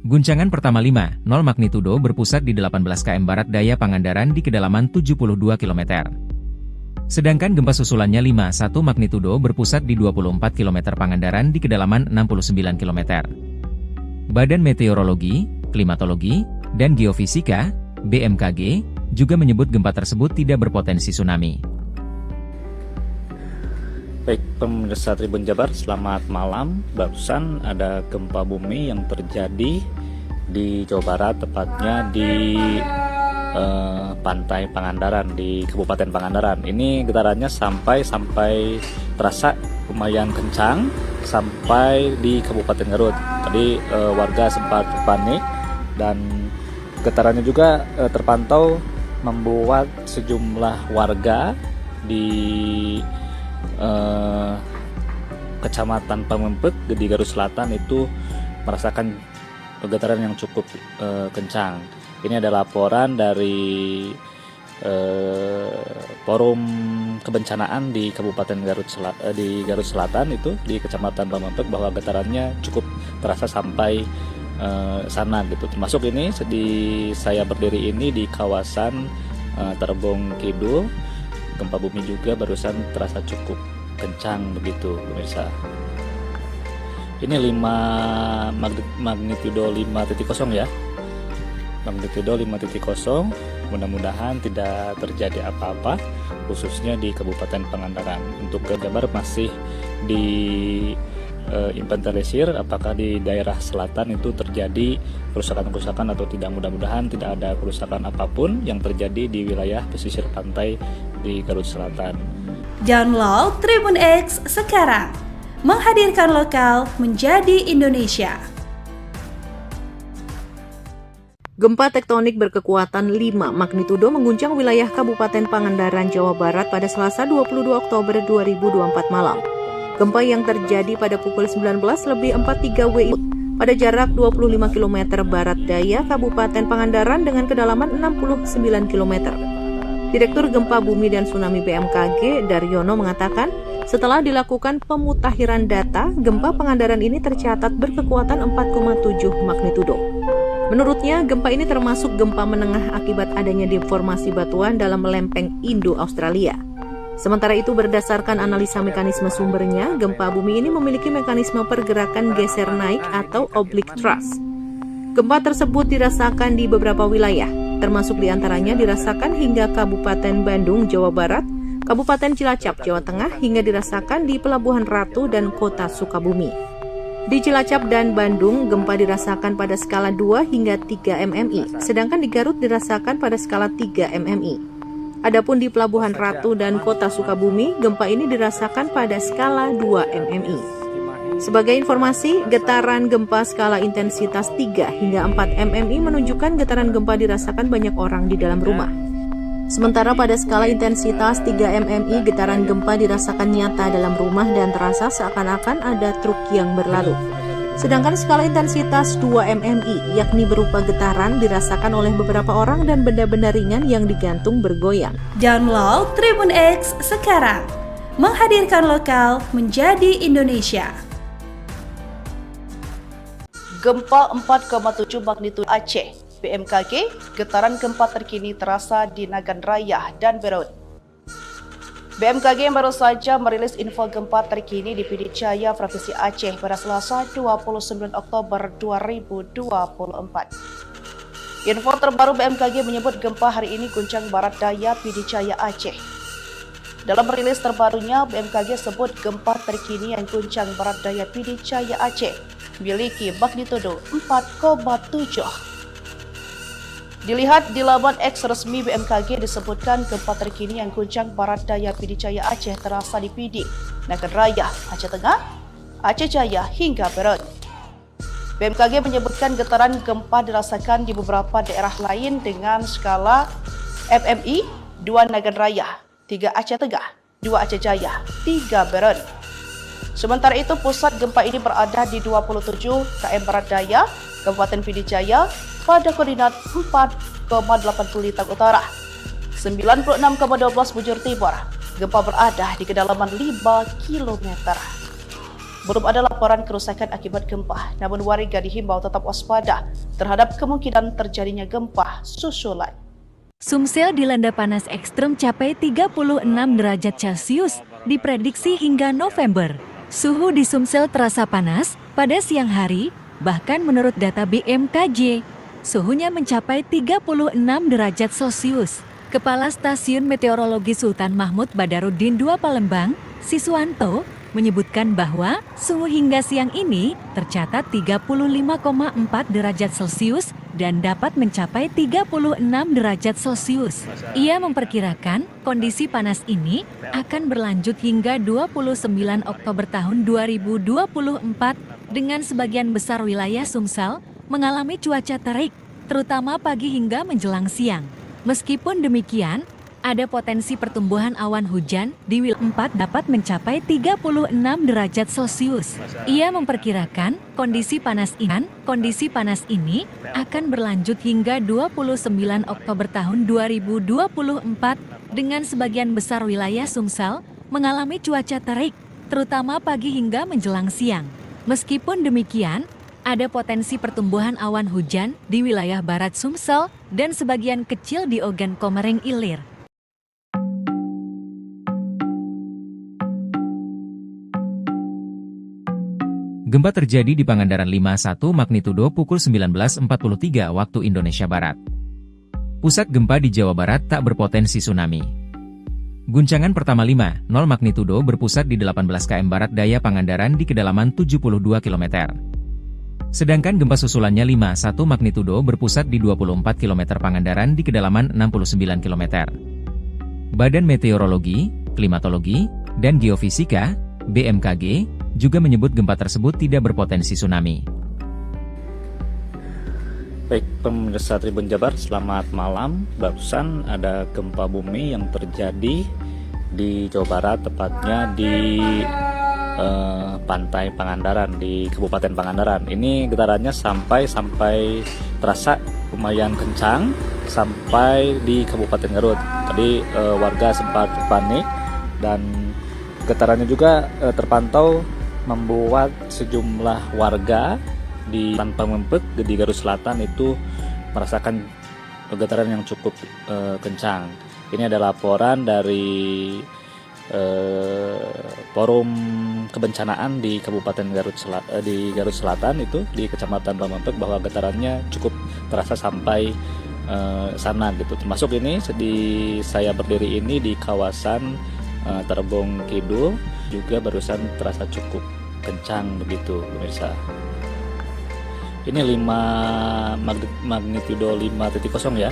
Guncangan pertama 5,0 magnitudo berpusat di 18 km Barat Daya Pangandaran di kedalaman 72 km. Sedangkan gempa susulannya 5,1 magnitudo berpusat di 24 km Pangandaran di kedalaman 69 km. Badan Meteorologi, Klimatologi, dan Geofisika, BMKG, juga menyebut gempa tersebut tidak berpotensi tsunami. Baik, pemirsa Tribun Jabar, selamat malam. Barusan ada gempa bumi yang terjadi di Jawa Barat, tepatnya di pantai Pangandaran di Kabupaten Pangandaran. Ini getarannya sampai terasa lumayan kencang sampai di Kabupaten Garut. Tadi warga sempat panik dan getarannya juga terpantau membuat sejumlah warga di Kecamatan Pamempek di Garut Selatan itu merasakan getaran yang cukup kencang. Ini ada laporan dari Forum Kebencanaan di Kabupaten Garut Selatan itu di Kecamatan Pamempek bahwa getarannya cukup terasa sampai sana gitu. Termasuk ini di saya berdiri ini di kawasan Terbong Kidul, gempa bumi juga barusan terasa cukup kencang begitu pemirsa. Ini 5 magnitudo 5.0 ya. Magnitudo 5.0, mudah-mudahan tidak terjadi apa-apa khususnya di Kabupaten Pangandaran. Untuk Jabar masih di inventarisir apakah di daerah selatan itu terjadi kerusakan-kerusakan atau tidak. Mudah-mudahan tidak ada kerusakan apapun yang terjadi di wilayah pesisir pantai di Garut Selatan. Download Tribun X sekarang, menghadirkan lokal menjadi Indonesia. Gempa tektonik berkekuatan 5 magnitudo mengguncang wilayah Kabupaten Pangandaran, Jawa Barat pada Selasa 22 Oktober 2024 malam. Gempa yang terjadi pada pukul 19.43 WIB pada jarak 25 km barat daya Kabupaten Pangandaran dengan kedalaman 69 km. Direktur Gempa Bumi dan Tsunami BMKG, Daryono, mengatakan setelah dilakukan pemutakhiran data, gempa Pangandaran ini tercatat berkekuatan 4,7 magnitudo. Menurutnya, gempa ini termasuk gempa menengah akibat adanya deformasi batuan dalam lempeng Indo-Australia. Sementara itu, berdasarkan analisa mekanisme sumbernya, gempa bumi ini memiliki mekanisme pergerakan geser naik atau oblique thrust. Gempa tersebut dirasakan di beberapa wilayah, termasuk diantaranya dirasakan hingga Kabupaten Bandung, Jawa Barat, Kabupaten Cilacap, Jawa Tengah, hingga dirasakan di Pelabuhan Ratu dan Kota Sukabumi. Di Cilacap dan Bandung, gempa dirasakan pada skala 2 hingga 3 mmi, sedangkan di Garut dirasakan pada skala 3 mmi. Adapun di Pelabuhan Ratu dan Kota Sukabumi, gempa ini dirasakan pada skala 2 mmi. Sebagai informasi, getaran gempa skala intensitas 3 hingga 4 mmi menunjukkan getaran gempa dirasakan banyak orang di dalam rumah. Sementara pada skala intensitas 3 mmi, getaran gempa dirasakan nyata dalam rumah dan terasa seakan-akan ada truk yang berlalu. Sedangkan skala intensitas 2 mmi, yakni berupa getaran, dirasakan oleh beberapa orang dan benda-benda ringan yang digantung bergoyang. Download Tribun X sekarang, menghadirkan lokal menjadi Indonesia. Gempa 4,7 magnitudo Aceh, BMKG, getaran gempa terkini terasa di Nagan Raya dan Berut. BMKG baru saja merilis info gempa terkini di Pidijaya, Provinsi Aceh pada Selasa 29 Oktober 2024. Info terbaru BMKG menyebut gempa hari ini guncang barat daya Pidijaya Aceh. Dalam rilis terbarunya, BMKG sebut gempa terkini yang guncang barat daya Pidijaya Aceh memiliki magnitudo 4,7. Dilihat di laman X resmi BMKG disebutkan gempa terkini yang guncang barat daya Pidijaya Aceh terasa di Pidi, Nagan Raya, Aceh Tengah, Aceh Jaya hingga Berut. BMKG menyebutkan getaran gempa dirasakan di beberapa daerah lain dengan skala FMI 2 Nagan Raya, 3 Aceh Tengah, 2 Aceh Jaya, 3 Berut. Sementara itu, pusat gempa ini berada di 27 km barat daya Kabupaten Pidijaya pada koordinat 4,80 Litang Utara, 96,12 bujur timur. Gempa berada di kedalaman 5 km. Belum ada laporan kerusakan akibat gempa, namun warga dihimbau tetap waspada terhadap kemungkinan terjadinya gempa susulan. Sumsel dilanda panas ekstrem capai 36 derajat Celcius, diprediksi hingga November. Suhu di Sumsel terasa panas pada siang hari, bahkan menurut data BMKG, suhunya mencapai 36 derajat Celcius. Kepala Stasiun Meteorologi Sultan Mahmud Badarudin II Palembang, Siswanto, menyebutkan bahwa suhu hingga siang ini tercatat 35,4 derajat Celcius dan dapat mencapai 36 derajat Celcius. Ia memperkirakan kondisi panas ini akan berlanjut hingga 29 Oktober tahun 2024 dengan sebagian besar wilayah Sumsel mengalami cuaca terik, terutama pagi hingga menjelang siang. Meskipun demikian, ada potensi pertumbuhan awan hujan di wilayah 4 dapat mencapai 36 derajat Celcius. Ia memperkirakan kondisi panas ini akan berlanjut hingga 29 Oktober tahun 2024 dengan sebagian besar wilayah Sumsel mengalami cuaca terik, terutama pagi hingga menjelang siang. Meskipun demikian, ada potensi pertumbuhan awan hujan di wilayah barat Sumsel dan sebagian kecil di Ogan Komering Ilir. Gempa terjadi di Pangandaran 5,1 magnitudo pukul 19.43 waktu Indonesia Barat. Pusat gempa di Jawa Barat tak berpotensi tsunami. Guncangan pertama 5,0 magnitudo berpusat di 18 km barat daya Pangandaran di kedalaman 72 km. Sedangkan gempa susulannya 5,1 magnitudo berpusat di 24 km Pangandaran di kedalaman 69 km. Badan Meteorologi, Klimatologi, dan Geofisika, BMKG, juga menyebut gempa tersebut tidak berpotensi tsunami. Baik, pemirsa Tribun Jabar, selamat malam. Barusan ada gempa bumi yang terjadi di Jawa Barat, tepatnya di pantai Pangandaran, di Kabupaten Pangandaran. Ini getarannya sampai terasa lumayan kencang sampai di Kabupaten Garut. Tadi warga sempat panik dan getarannya juga terpantau membuat sejumlah warga di Tanpa Mempek di Garut Selatan itu merasakan getaran yang cukup kencang. Ini ada laporan dari Forum Kebencanaan di Kabupaten Garut Selatan itu di Kecamatan Pamempek bahwa getarannya cukup terasa sampai sana gitu. Termasuk ini saya berdiri ini di kawasan Terbong Kidul juga barusan terasa cukup kencang begitu pemirsa. Ini magnitudo 5.0 ya.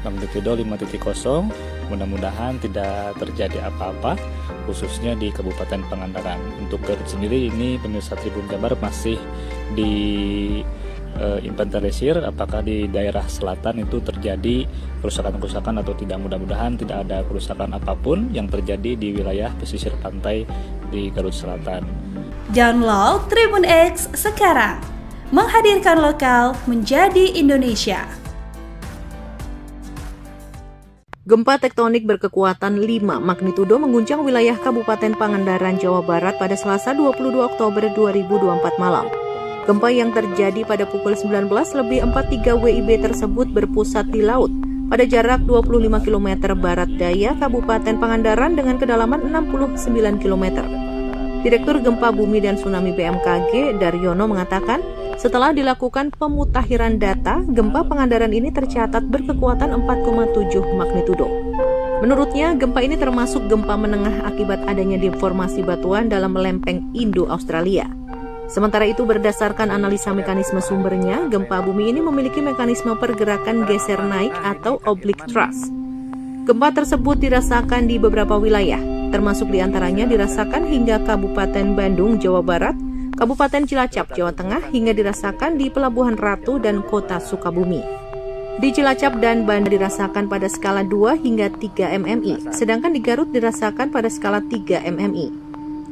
Magnitudo 5.0. Mudah-mudahan tidak terjadi apa-apa khususnya di Kabupaten Pangandaran. Untuk Garut sendiri ini pemirsa Tribun Jabar masih di inventarisir apakah di daerah selatan itu terjadi kerusakan-kerusakan atau tidak. Mudah-mudahan tidak ada kerusakan apapun yang terjadi di wilayah pesisir pantai di Garut Selatan. Download Tribun X sekarang, menghadirkan lokal menjadi Indonesia. Gempa tektonik berkekuatan 5 magnitudo mengguncang wilayah Kabupaten Pangandaran, Jawa Barat pada Selasa 22 Oktober 2024 malam. Gempa yang terjadi pada pukul 19:43 WIB tersebut berpusat di laut pada jarak 25 km barat daya Kabupaten Pangandaran dengan kedalaman 69 km. Direktur Gempa Bumi dan Tsunami BMKG, Daryono, mengatakan, setelah dilakukan pemutakhiran data, gempa Pangandaran ini tercatat berkekuatan 4,7 magnitudo. Menurutnya, gempa ini termasuk gempa menengah akibat adanya deformasi batuan dalam lempeng Indo-Australia. Sementara itu, berdasarkan analisa mekanisme sumbernya, gempa bumi ini memiliki mekanisme pergerakan geser naik atau oblique thrust. Gempa tersebut dirasakan di beberapa wilayah, termasuk diantaranya dirasakan hingga Kabupaten Bandung, Jawa Barat, Kabupaten Cilacap, Jawa Tengah, hingga dirasakan di Pelabuhan Ratu dan Kota Sukabumi. Di Cilacap dan Bandung dirasakan pada skala 2 hingga 3 MMI, sedangkan di Garut dirasakan pada skala 3 MMI.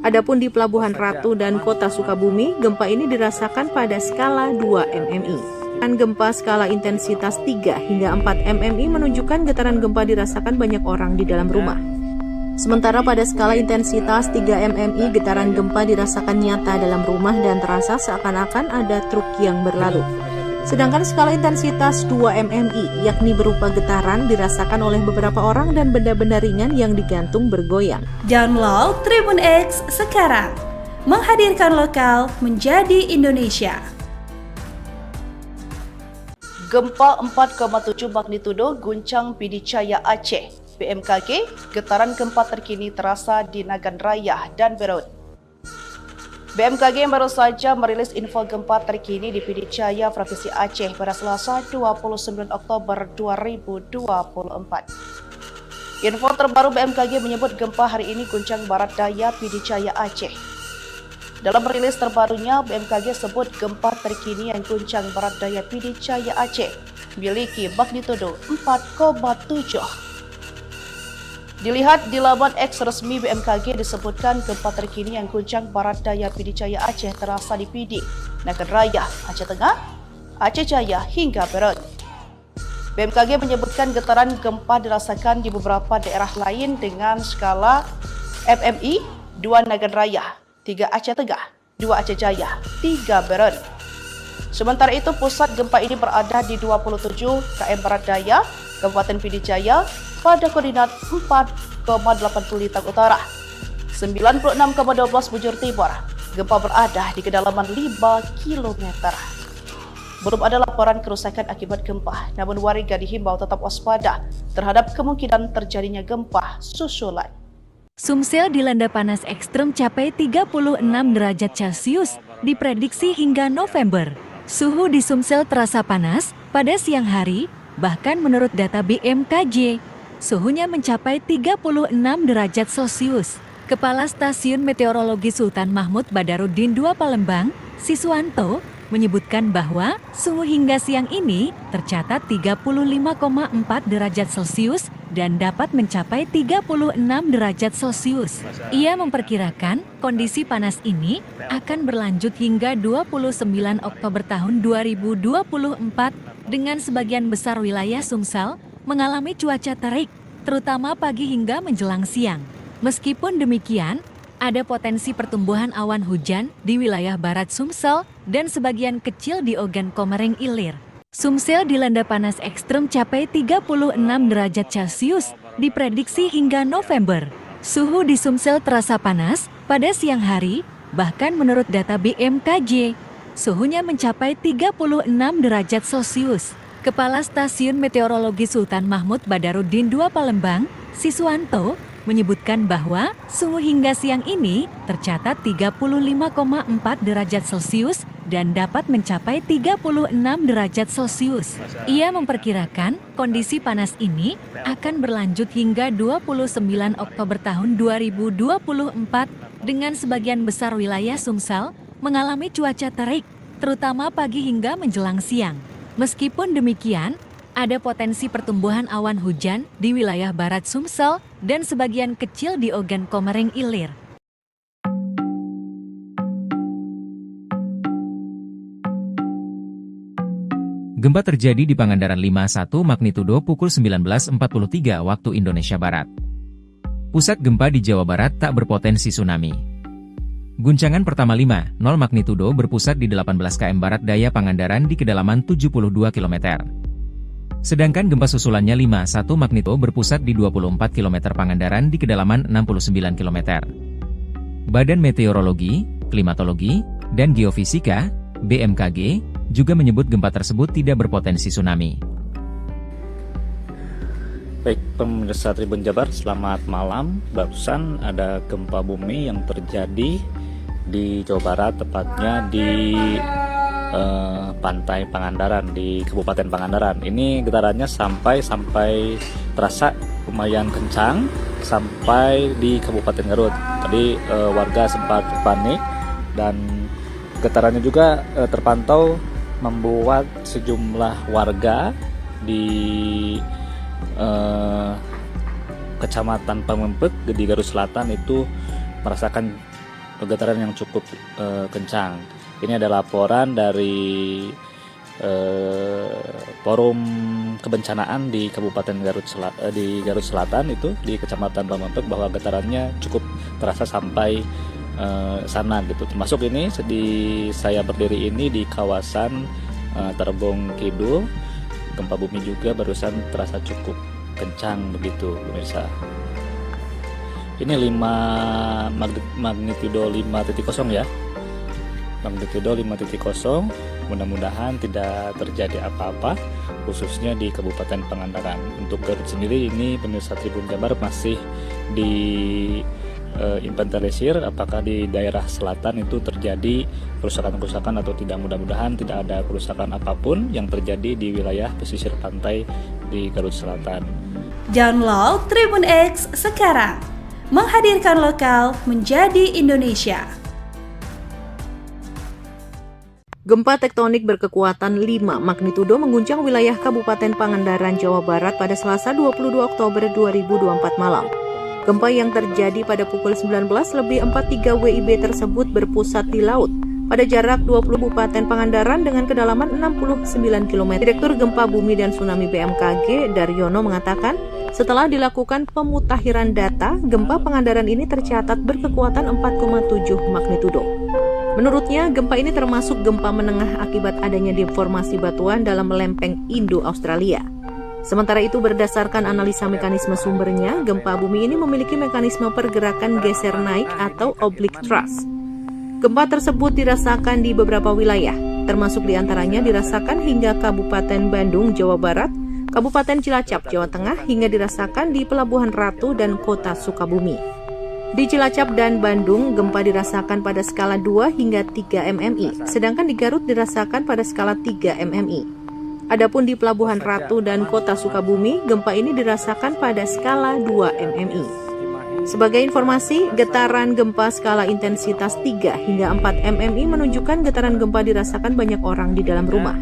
Adapun di Pelabuhan Ratu dan Kota Sukabumi, gempa ini dirasakan pada skala 2 MMI. Dan gempa skala intensitas 3 hingga 4 MMI menunjukkan getaran gempa dirasakan banyak orang di dalam rumah. Sementara pada skala intensitas 3 MMI, getaran gempa dirasakan nyata dalam rumah dan terasa seakan-akan ada truk yang berlalu. Sedangkan skala intensitas 2 MMI, yakni berupa getaran, dirasakan oleh beberapa orang dan benda-benda ringan yang digantung bergoyang. Download Tribun X sekarang, menghadirkan lokal menjadi Indonesia. Gempa 4,7 magnitudo guncang Pidijaya Aceh. BMKG, getaran gempa terkini terasa di Nagan Raya dan Berut. BMKG baru saja merilis info gempa terkini di Pidijaya, Provinsi Aceh pada Selasa 29 Oktober 2024. Info terbaru BMKG menyebut gempa hari ini guncang barat daya Pidijaya Aceh. Dalam rilis terbarunya, BMKG sebut gempa terkini yang guncang barat daya Pidijaya Aceh memiliki magnitudo 4,7. Dilihat di laman X resmi BMKG disebutkan gempa terkini yang guncang barat daya Pidijaya Aceh terasa di Pidi, Nagan Raya, Aceh Tengah, Aceh Jaya hingga Berut. BMKG menyebutkan getaran gempa dirasakan di beberapa daerah lain dengan skala MMI 2 Nagan Raya, 3 Aceh Tengah, 2 Aceh Jaya, 3 Berut. Sementara itu pusat gempa ini berada di 27 km barat daya Kabupaten Pidijaya pada koordinat 4,80 Lintang Utara, 96,12 bujur timur. Gempa berada di kedalaman 5 km. Belum ada laporan kerusakan akibat gempa, namun warga dihimbau tetap waspada terhadap kemungkinan terjadinya gempa susulan. Sumsel dilanda panas ekstrem capai 36 derajat Celcius, diprediksi hingga November. Suhu di Sumsel terasa panas pada siang hari, bahkan menurut data BMKG, suhunya mencapai 36 derajat Celcius. Kepala Stasiun Meteorologi Sultan Mahmud Badarudin II Palembang, Siswanto, menyebutkan bahwa suhu hingga siang ini tercatat 35,4 derajat Celcius dan dapat mencapai 36 derajat Celcius. Ia memperkirakan kondisi panas ini akan berlanjut hingga 29 Oktober tahun 2024 dengan sebagian besar wilayah Sumsel mengalami cuaca terik, terutama pagi hingga menjelang siang. Meskipun demikian, ada potensi pertumbuhan awan hujan di wilayah barat Sumsel dan sebagian kecil di Ogan Komering Ilir. Sumsel dilanda panas ekstrem capai 36 derajat Celcius, diprediksi hingga November. Suhu di Sumsel terasa panas pada siang hari, bahkan menurut data BMKG, suhunya mencapai 36 derajat Celcius. Kepala Stasiun Meteorologi Sultan Mahmud Badarudin II Palembang, Siswanto, menyebutkan bahwa suhu hingga siang ini tercatat 35,4 derajat Celcius dan dapat mencapai 36 derajat Celcius. Ia memperkirakan kondisi panas ini akan berlanjut hingga 29 Oktober tahun 2024 dengan sebagian besar wilayah Sumsel mengalami cuaca terik, terutama pagi hingga menjelang siang. Meskipun demikian, ada potensi pertumbuhan awan hujan di wilayah barat Sumsel dan sebagian kecil di Ogan Komering Ilir. Gempa terjadi di Pangandaran 5,1 magnitudo pukul 19.43 waktu Indonesia Barat. Pusat gempa di Jawa Barat tak berpotensi tsunami. Guncangan pertama 5,0 magnitudo berpusat di 18 km barat daya Pangandaran di kedalaman 72 km. Sedangkan gempa susulannya 5,1 magnitudo berpusat di 24 km Pangandaran di kedalaman 69 km. Badan Meteorologi, Klimatologi, dan Geofisika, BMKG, juga menyebut gempa tersebut tidak berpotensi tsunami. Baik, pemirsa Tribun Jabar, selamat malam. Barusan ada gempa bumi yang terjadi di Jawa Barat, tepatnya di pantai Pangandaran, di Kabupaten Pangandaran. Ini getarannya sampai terasa lumayan kencang sampai di Kabupaten Garut. Tadi warga sempat panik dan getarannya juga terpantau membuat sejumlah warga di Kecamatan Pamempek di Garut Selatan itu merasakan getaran yang cukup kencang. Ini ada laporan dari Forum Kebencanaan di Kabupaten Garut Selatan itu di Kecamatan Pamempek bahwa getarannya cukup terasa sampai sana gitu. Termasuk ini saya berdiri ini di kawasan Terbong Kidul. Gempa bumi juga barusan terasa cukup kencang begitu pemirsa. Ini magnitudo 5.0 ya. Magnitudo 5.0, mudah-mudahan tidak terjadi apa-apa khususnya di Kabupaten Pangandaran. Untuk Garut sendiri ini pemirsa Tribun Jabar masih di inventarisir apakah di daerah selatan itu terjadi kerusakan-kerusakan atau tidak. Mudah-mudahan tidak ada kerusakan apapun yang terjadi di wilayah pesisir pantai di Garut Selatan. Download Tribun X sekarang, menghadirkan lokal menjadi Indonesia. Gempa tektonik berkekuatan 5 magnitudo mengguncang wilayah Kabupaten Pangandaran, Jawa Barat pada Selasa 22 Oktober 2024 malam. Gempa yang terjadi pada pukul 19:43 WIB tersebut berpusat di laut pada jarak 20 Kabupaten Pangandaran dengan kedalaman 69 km. Direktur Gempa Bumi dan Tsunami BMKG, Daryono, mengatakan setelah dilakukan pemutakhiran data, gempa Pangandaran ini tercatat berkekuatan 4,7 magnitudo. Menurutnya, gempa ini termasuk gempa menengah akibat adanya deformasi batuan dalam lempeng Indo-Australia. Sementara itu, berdasarkan analisa mekanisme sumbernya, gempa bumi ini memiliki mekanisme pergerakan geser naik atau oblique thrust. Gempa tersebut dirasakan di beberapa wilayah, termasuk diantaranya dirasakan hingga Kabupaten Bandung, Jawa Barat, Kabupaten Cilacap, Jawa Tengah, hingga dirasakan di Pelabuhan Ratu dan Kota Sukabumi. Di Cilacap dan Bandung, gempa dirasakan pada skala 2 hingga 3 MMI, sedangkan di Garut dirasakan pada skala 3 MMI. Adapun di Pelabuhan Ratu dan Kota Sukabumi, gempa ini dirasakan pada skala 2 MMI. Sebagai informasi, getaran gempa skala intensitas 3 hingga 4 MMI menunjukkan getaran gempa dirasakan banyak orang di dalam rumah.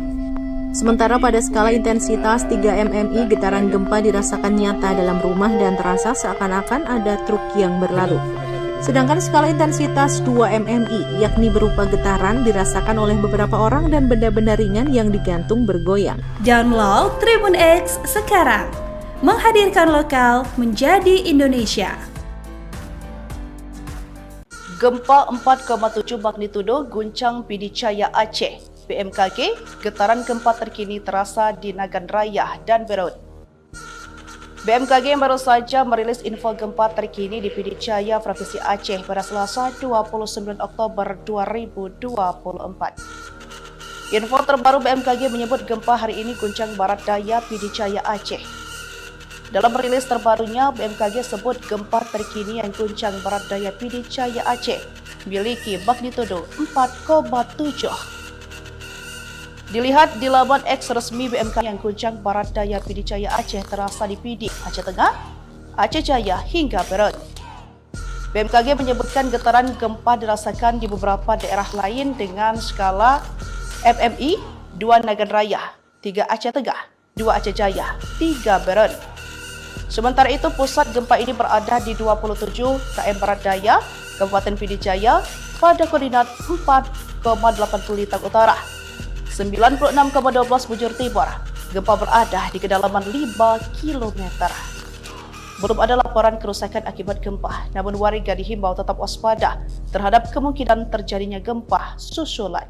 Sementara pada skala intensitas 3 MMI, getaran gempa dirasakan nyata dalam rumah dan terasa seakan-akan ada truk yang berlalu. Sedangkan skala intensitas 2 MMI, yakni berupa getaran, dirasakan oleh beberapa orang dan benda-benda ringan yang digantung bergoyang. Download Tribun X sekarang, menghadirkan lokal menjadi Indonesia. Gempa 4,7 magnitudo guncang Pidijaya Aceh. BMKG, getaran gempa terkini terasa di Nagan Raya dan Berut. BMKG baru saja merilis info gempa terkini di Pidijaya, Provinsi Aceh pada Selasa 29 Oktober 2024. Info terbaru BMKG menyebut gempa hari ini guncang barat daya Pidijaya Aceh. Dalam rilis terbarunya, BMKG sebut gempa terkini yang guncang barat daya Pidijaya Aceh memiliki magnitudo 4,7. Dilihat di laman X resmi BMKG, yang guncang barat daya Pidijaya Aceh terasa di Pidi, Aceh Tengah, Aceh Jaya hingga Berut. BMKG menyebutkan getaran gempa dirasakan di beberapa daerah lain dengan skala MMI 2 Nagan Raya, 3 Aceh Tengah, 2 Aceh Jaya, 3 Berut. Sementara itu, pusat gempa ini berada di 27 km barat daya Kabupaten Pidijaya pada koordinat 4,80 Lintang Utara, 96,12 bujur timur. Gempa berada di kedalaman 5 km. Belum ada laporan kerusakan akibat gempa, namun warga dihimbau tetap waspada terhadap kemungkinan terjadinya gempa susulan.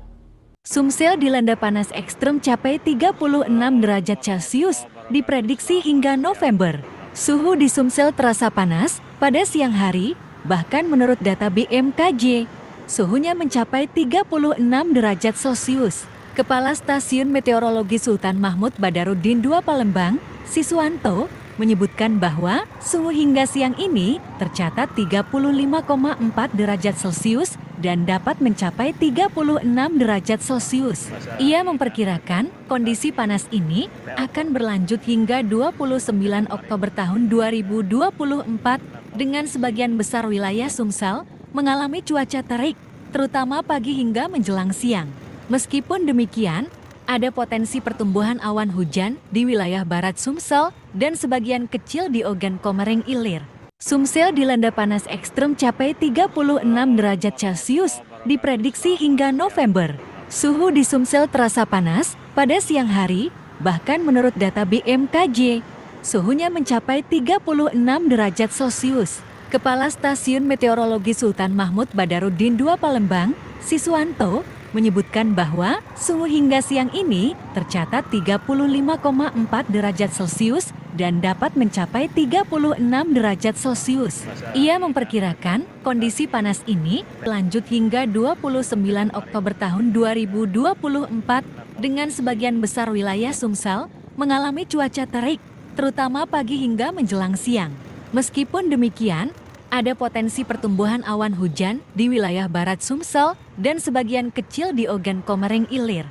Sumsel dilanda panas ekstrem capai 36 derajat Celcius, diprediksi hingga November. Suhu di Sumsel terasa panas pada siang hari, bahkan menurut data BMKG, suhunya mencapai 36 derajat Celcius. Kepala Stasiun Meteorologi Sultan Mahmud Badarudin II Palembang, Siswanto, menyebutkan bahwa suhu hingga siang ini tercatat 35,4 derajat Celcius dan dapat mencapai 36 derajat Celcius. Ia memperkirakan kondisi panas ini akan berlanjut hingga 29 Oktober tahun 2024 dengan sebagian besar wilayah Sumsel mengalami cuaca terik, terutama pagi hingga menjelang siang. Meskipun demikian, ada potensi pertumbuhan awan hujan di wilayah barat Sumsel dan sebagian kecil di Ogan Komering Ilir. Sumsel dilanda panas ekstrem capai 36 derajat Celcius, diprediksi hingga November. Suhu di Sumsel terasa panas pada siang hari, bahkan menurut data BMKG, suhunya mencapai 36 derajat Celcius. Kepala Stasiun Meteorologi Sultan Mahmud Badarudin II Palembang, Siswanto, menyebutkan bahwa suhu hingga siang ini tercatat 35,4 derajat Celcius dan dapat mencapai 36 derajat Celcius. Ia memperkirakan kondisi panas ini lanjut hingga 29 Oktober tahun 2024 dengan sebagian besar wilayah Sumsel mengalami cuaca terik, terutama pagi hingga menjelang siang. Meskipun demikian, ada potensi pertumbuhan awan hujan di wilayah barat Sumsel dan sebagian kecil di Ogan Komering Ilir.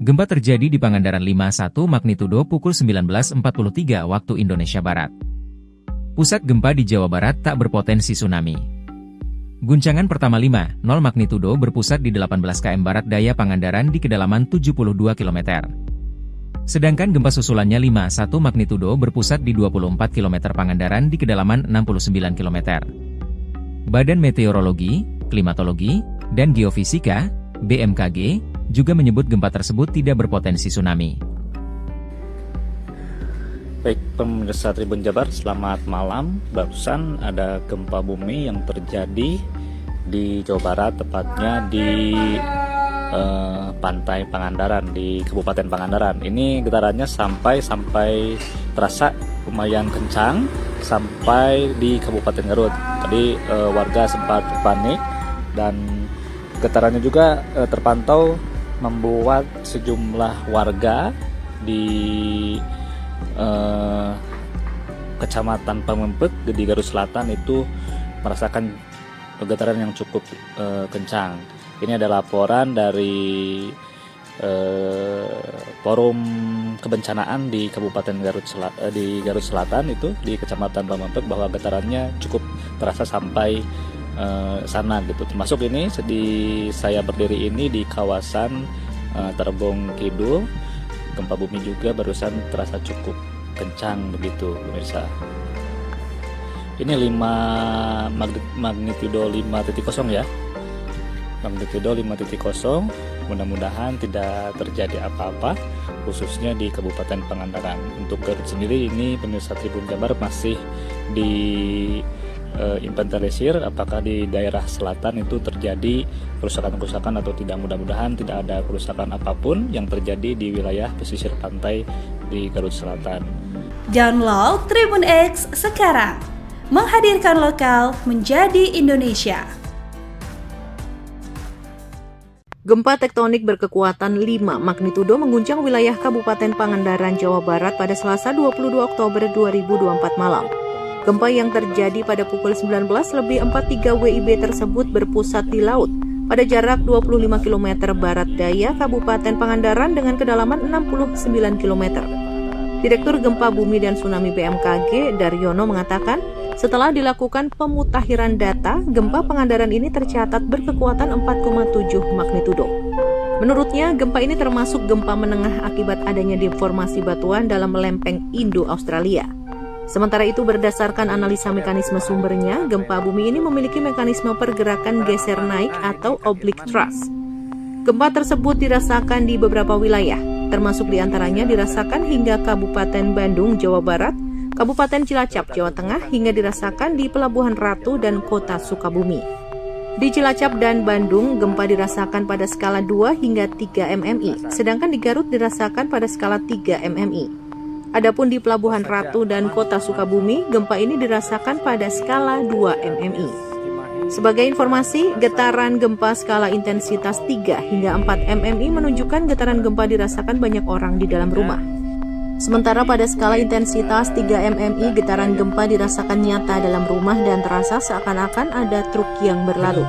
Gempa terjadi di Pangandaran 5,1 magnitudo pukul 19.43 waktu Indonesia Barat. Pusat gempa di Jawa Barat tak berpotensi tsunami. Guncangan pertama 5,0 magnitudo berpusat di 18 km barat daya Pangandaran di kedalaman 72 km. Sedangkan gempa susulannya 5,1 magnitudo berpusat di 24 km Pangandaran di kedalaman 69 km. Badan Meteorologi, Klimatologi, dan Geofisika, BMKG, juga menyebut gempa tersebut tidak berpotensi tsunami. Baik, pemirsa Tribun Jabar, selamat malam. Barusan ada gempa bumi yang terjadi di Jawa Barat, tepatnya di pantai Pangandaran, di Kabupaten Pangandaran. Ini getarannya sampai terasa lumayan kencang sampai di Kabupaten Garut. Jadi warga sempat panik dan getarannya juga terpantau membuat sejumlah warga di Kecamatan Pamempek di Garut Selatan itu merasakan getaran yang cukup kencang. Ini ada laporan dari Forum Kebencanaan di Kabupaten Garut Selatan itu di Kecamatan Pamempek bahwa getarannya cukup terasa sampai sana gitu. Termasuk ini saya berdiri ini di kawasan Terbong Kidul, gempa bumi juga barusan terasa cukup kencang begitu pemirsa. Ini 5 magnitudo 5.0 ya. Magnitudo 5.0. Mudah-mudahan tidak terjadi apa-apa khususnya di Kabupaten Pangandaran. Untuk Garut sendiri ini pemirsa Tribun Jabar masih di inventarisir apakah di daerah selatan itu terjadi kerusakan-kerusakan atau tidak. Mudah-mudahan tidak ada kerusakan apapun yang terjadi di wilayah pesisir pantai di Garut Selatan. Download Tribun X sekarang, menghadirkan lokal menjadi Indonesia. Gempa tektonik berkekuatan 5 magnitudo mengguncang wilayah Kabupaten Pangandaran, Jawa Barat pada Selasa 22 Oktober 2024 malam. Gempa yang terjadi pada pukul 19.43 WIB tersebut berpusat di laut pada jarak 25 km barat daya Kabupaten Pangandaran dengan kedalaman 69 km. Direktur Gempa Bumi dan Tsunami BMKG Daryono mengatakan, setelah dilakukan pemutakhiran data, gempa Pangandaran ini tercatat berkekuatan 4,7 magnitudo. Menurutnya, gempa ini termasuk gempa menengah akibat adanya deformasi batuan dalam lempeng Indo-Australia. Sementara itu, berdasarkan analisa mekanisme sumbernya, gempa bumi ini memiliki mekanisme pergerakan geser naik atau oblique thrust. Gempa tersebut dirasakan di beberapa wilayah, termasuk diantaranya dirasakan hingga Kabupaten Bandung, Jawa Barat, Kabupaten Cilacap, Jawa Tengah, hingga dirasakan di Pelabuhan Ratu dan Kota Sukabumi. Di Cilacap dan Bandung, gempa dirasakan pada skala 2 hingga 3 mmi, sedangkan di Garut dirasakan pada skala 3 mmi. Adapun di Pelabuhan Ratu dan Kota Sukabumi, gempa ini dirasakan pada skala 2 mmi. Sebagai informasi, getaran gempa skala intensitas 3 hingga 4 mmi menunjukkan getaran gempa dirasakan banyak orang di dalam rumah. Sementara pada skala intensitas 3 mmi, getaran gempa dirasakan nyata dalam rumah dan terasa seakan-akan ada truk yang berlalu.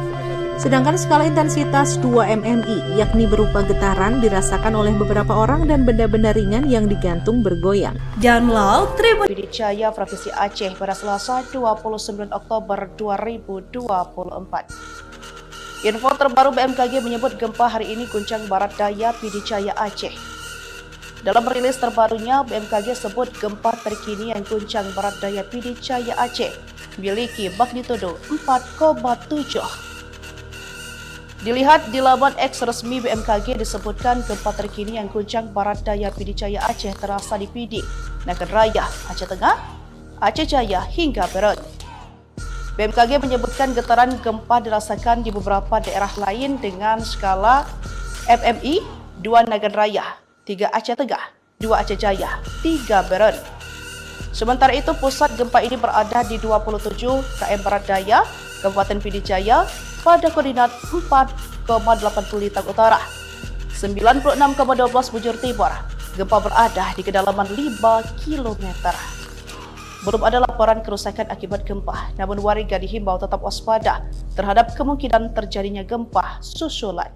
Sedangkan skala intensitas 2 mmi, yakni berupa getaran, dirasakan oleh beberapa orang dan benda-benda ringan yang digantung bergoyang. Download Tribun Pidijaya Provinsi Aceh pada Selasa 29 Oktober 2024. Info terbaru BMKG menyebut gempa hari ini guncang barat daya Pidijaya Aceh. Dalam rilis terbarunya, BMKG sebut gempa terkini yang guncang barat daya Pidijaya Aceh memiliki magnitudo 4,7. Dilihat di laman X resmi BMKG disebutkan gempa terkini yang guncang barat daya Pidijaya Aceh terasa di Pidi, Nagan Raya, Aceh Tengah, Aceh Jaya hingga Berut. BMKG menyebutkan getaran gempa dirasakan di beberapa daerah lain dengan skala FMI 2 Nagan Raya, 3 Aceh Tengah, 2 Aceh Jaya, 3 Berut. Sementara itu pusat gempa ini berada di 27 km barat daya Kabupaten Pidijaya pada koordinat 4,80 Lintang Utara, 96,12 bujur timur. Gempa berada di kedalaman 5 km. Belum ada laporan kerusakan akibat gempa, namun warga dihimbau tetap waspada terhadap kemungkinan terjadinya gempa susulan.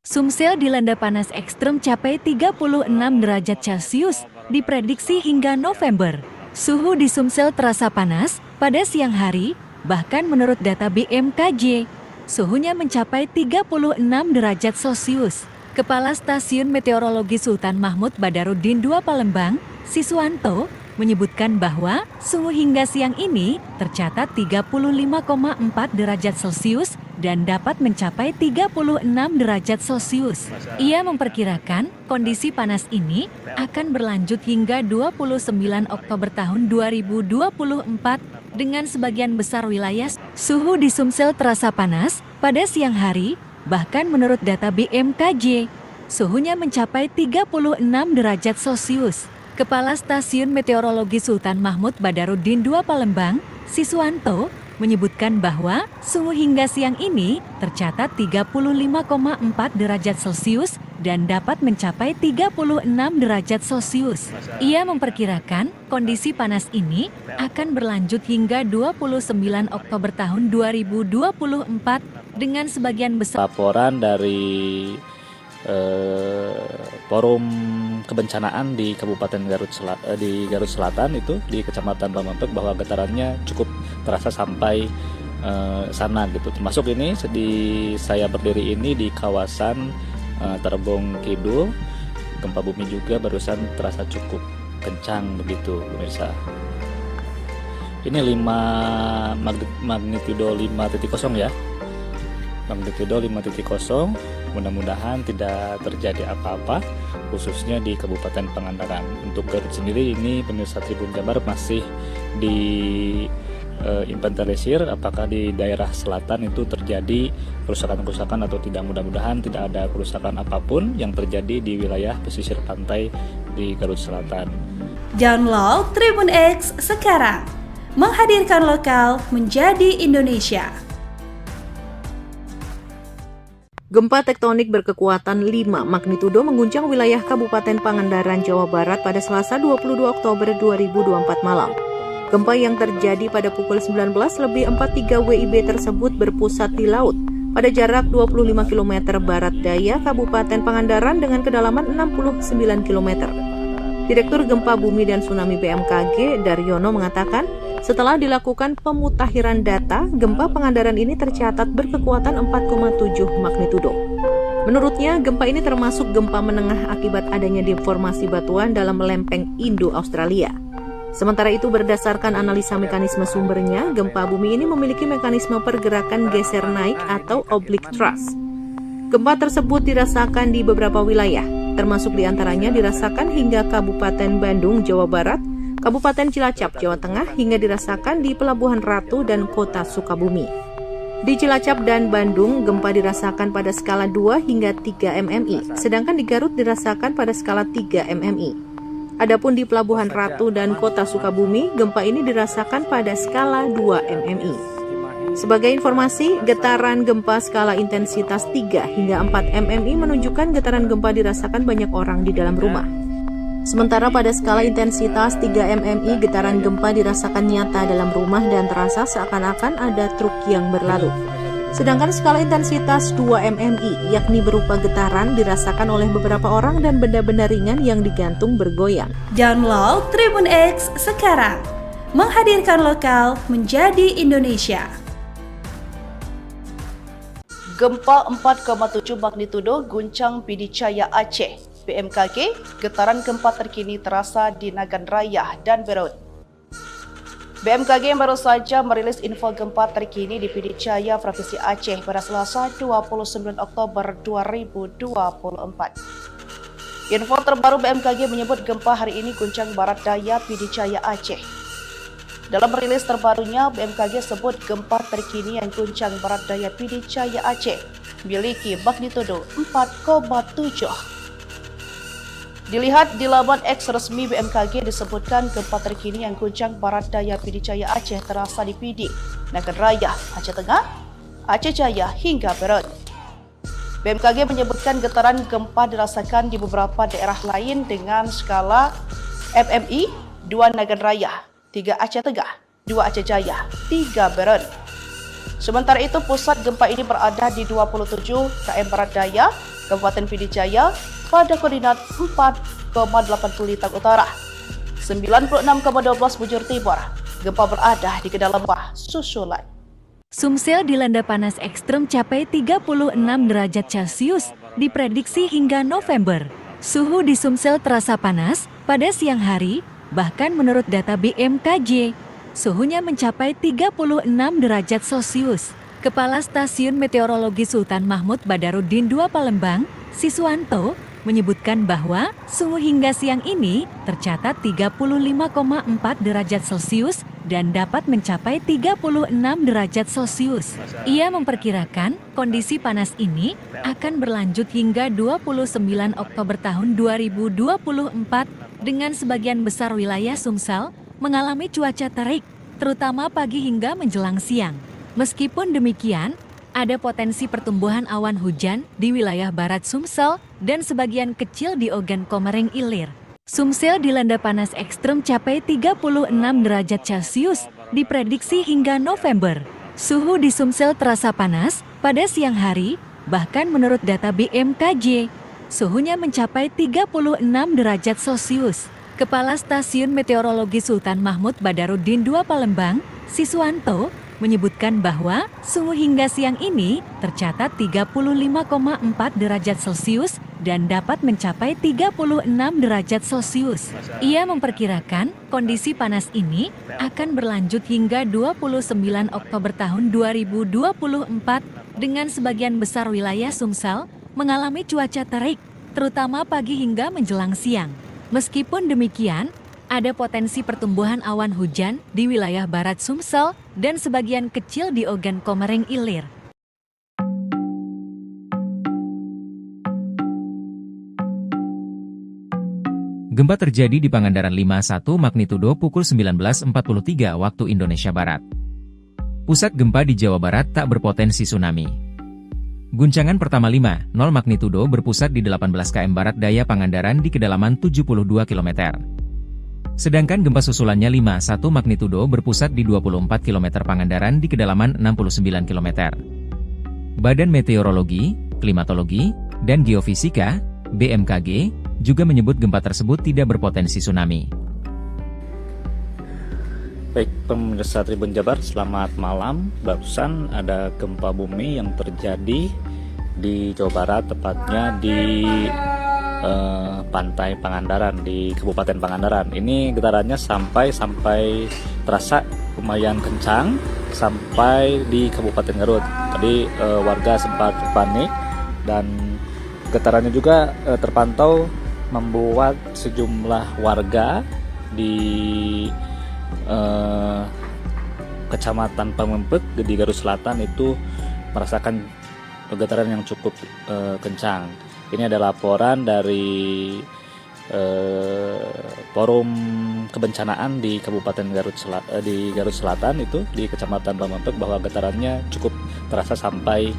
Sumsel dilanda panas ekstrem capai 36 derajat Celcius, diprediksi hingga November. Suhu di Sumsel terasa panas pada siang hari, bahkan menurut data BMKG, suhunya mencapai 36 derajat Celcius. Kepala Stasiun Meteorologi Sultan Mahmud Badarudin II Palembang, Siswanto, menyebutkan bahwa suhu hingga siang ini tercatat 35,4 derajat Celcius dan dapat mencapai 36 derajat Celcius. Ia memperkirakan kondisi panas ini akan berlanjut hingga 29 Oktober tahun 2024 dengan sebagian besar wilayah. Suhu di Sumsel terasa panas pada siang hari, bahkan menurut data BMKG, suhunya mencapai 36 derajat Celcius. Kepala Stasiun Meteorologi Sultan Mahmud Badarudin II Palembang, Siswanto, menyebutkan bahwa suhu hingga siang ini tercatat 35,4 derajat Celcius dan dapat mencapai 36 derajat Celcius. Ia memperkirakan kondisi panas ini akan berlanjut hingga 29 Oktober tahun 2024 dengan sebagian besar Laporan dari Forum Kebencanaan di Kabupaten Garut Selatan itu di Kecamatan Pamempek bahwa getarannya cukup terasa sampai sana gitu. Termasuk ini saya berdiri ini di kawasan Terbong Kidul, gempa bumi juga barusan terasa cukup kencang begitu pemirsa. Ini magnitudo 5.0 ya. Magnitudo 5.0, mudah-mudahan tidak terjadi apa-apa khususnya di Kabupaten Pangandaran. Untuk Garut sendiri ini pemirsa Tribun Jabar masih di inventarisir apakah di daerah selatan itu terjadi kerusakan-kerusakan atau tidak. Mudah-mudahan tidak ada kerusakan apapun yang terjadi di wilayah pesisir pantai di Garut Selatan. Download Tribun X sekarang, menghadirkan lokal menjadi Indonesia. Gempa tektonik berkekuatan 5 magnitudo mengguncang wilayah Kabupaten Pangandaran, Jawa Barat pada Selasa 22 Oktober 2024 malam. Gempa yang terjadi pada pukul 19:43 WIB tersebut berpusat di laut pada jarak 25 km barat daya Kabupaten Pangandaran dengan kedalaman 69 km. Direktur Gempa Bumi dan Tsunami BMKG Daryono mengatakan, setelah dilakukan pemutakhiran data, gempa Pangandaran ini tercatat berkekuatan 4,7 magnitudo. Menurutnya, gempa ini termasuk gempa menengah akibat adanya deformasi batuan dalam lempeng Indo-Australia. Sementara itu, berdasarkan analisa mekanisme sumbernya, gempa bumi ini memiliki mekanisme pergerakan geser naik atau oblique thrust. Gempa tersebut dirasakan di beberapa wilayah, termasuk diantaranya dirasakan hingga Kabupaten Bandung, Jawa Barat, Kabupaten Cilacap, Jawa Tengah, hingga dirasakan di Pelabuhan Ratu dan Kota Sukabumi. Di Cilacap dan Bandung, gempa dirasakan pada skala 2 hingga 3 mmi, sedangkan di Garut dirasakan pada skala 3 mmi. Adapun di Pelabuhan Ratu dan Kota Sukabumi, gempa ini dirasakan pada skala 2 mmi. Sebagai informasi, getaran gempa skala intensitas 3 hingga 4 mmi menunjukkan getaran gempa dirasakan banyak orang di dalam rumah. Sementara pada skala intensitas 3 mmi, getaran gempa dirasakan nyata dalam rumah dan terasa seakan-akan ada truk yang berlalu. Sedangkan skala intensitas 2 mmi, yakni berupa getaran, dirasakan oleh beberapa orang dan benda-benda ringan yang digantung bergoyang. Download Tribun X sekarang, menghadirkan lokal menjadi Indonesia. Gempa 4,7 magnitudo guncang Pidijaya Aceh. BMKG, getaran gempa terkini terasa di Nagan Raya dan Berut. BMKG baru saja merilis info gempa terkini di Pidijaya, Provinsi Aceh pada Selasa 29 Oktober 2024. Info terbaru BMKG menyebut gempa hari ini guncang barat daya Pidijaya Aceh. Dalam rilis terbarunya, BMKG sebut gempa terkini yang guncang barat daya Pidijaya Aceh memiliki magnitudo 4,7. Dilihat di laman X resmi BMKG disebutkan gempa terkini yang guncang barat daya Pidijaya Aceh terasa di Pidi, Nagan Raya, Aceh Tengah, Aceh Jaya hingga Berut. BMKG menyebutkan getaran gempa dirasakan di beberapa daerah lain dengan skala MMI 2 Nagan Raya, 3 Aceh Tengah, 2 Aceh Jaya, 3 Berut. Sementara itu, pusat gempa ini berada di 27 km barat daya Kabupaten Pidijaya pada koordinat 4,80 Litang Utara, 96,12 bujur timur. Gempa berada di kedalaman susulan. Sumsel dilanda panas ekstrem capai 36 derajat Celcius, diprediksi hingga November. Suhu di Sumsel terasa panas pada siang hari, bahkan menurut data BMKG, suhunya mencapai 36 derajat Celcius. Kepala Stasiun Meteorologi Sultan Mahmud Badarudin II Palembang, Siswanto, menyebutkan bahwa suhu hingga siang ini tercatat 35,4 derajat Celcius dan dapat mencapai 36 derajat Celcius. Ia memperkirakan kondisi panas ini akan berlanjut hingga 29 Oktober tahun 2024 dengan sebagian besar wilayah Sumsel mengalami cuaca terik terutama pagi hingga menjelang siang. Meskipun demikian, ada potensi pertumbuhan awan hujan di wilayah barat Sumsel dan sebagian kecil di Ogan Komering Ilir. Sumsel dilanda panas ekstrem capai 36 derajat Celcius, diprediksi hingga November. Suhu di Sumsel terasa panas pada siang hari, bahkan menurut data BMKG, suhunya mencapai 36 derajat Celcius. Kepala Stasiun Meteorologi Sultan Mahmud Badarudin II Palembang, Siswanto, menyebutkan bahwa suhu hingga siang ini tercatat 35,4 derajat Celcius dan dapat mencapai 36 derajat Celcius. Ia memperkirakan kondisi panas ini akan berlanjut hingga 29 Oktober tahun 2024 dengan sebagian besar wilayah Sumsel mengalami cuaca terik, terutama pagi hingga menjelang siang. Meskipun demikian, ada potensi pertumbuhan awan hujan di wilayah barat Sumsel dan sebagian kecil di Ogan Komering Ilir. Gempa terjadi di Pangandaran 5,1 magnitudo pukul 19.43 waktu Indonesia Barat. Pusat gempa di Jawa Barat tak berpotensi tsunami. Guncangan pertama 5,0 magnitudo berpusat di 18 km barat daya Pangandaran di kedalaman 72 km. Sedangkan gempa susulannya 5,1 magnitudo berpusat di 24 km Pangandaran di kedalaman 69 km. Badan Meteorologi, Klimatologi, dan Geofisika, BMKG, juga menyebut gempa tersebut tidak berpotensi tsunami. Baik, pemirsa Tribun Jabar, selamat malam. Barusan ada gempa bumi yang terjadi di Jawa Barat, tepatnya di pantai Pangandaran, di Kabupaten Pangandaran. Ini getarannya sampai terasa lumayan kencang sampai di Kabupaten Garut. Tadi warga sempat panik dan getarannya juga terpantau membuat sejumlah warga di Kecamatan Pamempek di Garut Selatan itu merasakan getaran yang cukup kencang. Ini ada laporan dari Forum Kebencanaan di Kabupaten Garut Selatan itu di Kecamatan Pamempek bahwa getarannya cukup terasa sampai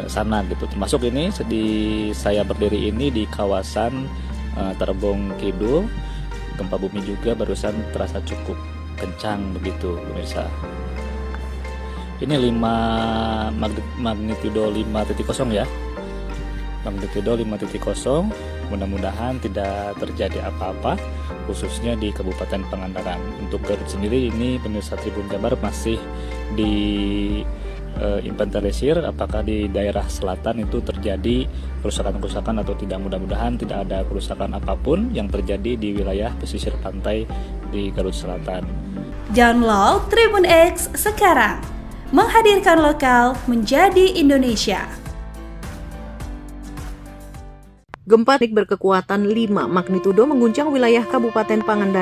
sana gitu. Termasuk ini di saya berdiri ini di kawasan Terbong Kidul. Gempa bumi juga barusan terasa cukup kencang begitu pemirsa. Ini 5 magnitudo 5.0 ya. Magnitudo 5.0. Mudah-mudahan tidak terjadi apa-apa khususnya di Kabupaten Pangandaran. Untuk Garut sendiri ini pemirsa Tribun Jabar masih di inventarisir apakah di daerah selatan itu terjadi kerusakan-kerusakan atau tidak. Mudah-mudahan tidak ada kerusakan apapun yang terjadi di wilayah pesisir pantai di Garut Selatan. Download Tribun X sekarang, menghadirkan lokal menjadi Indonesia. Gempa berkekuatan 5 magnitudo mengguncang wilayah Kabupaten Pangandaran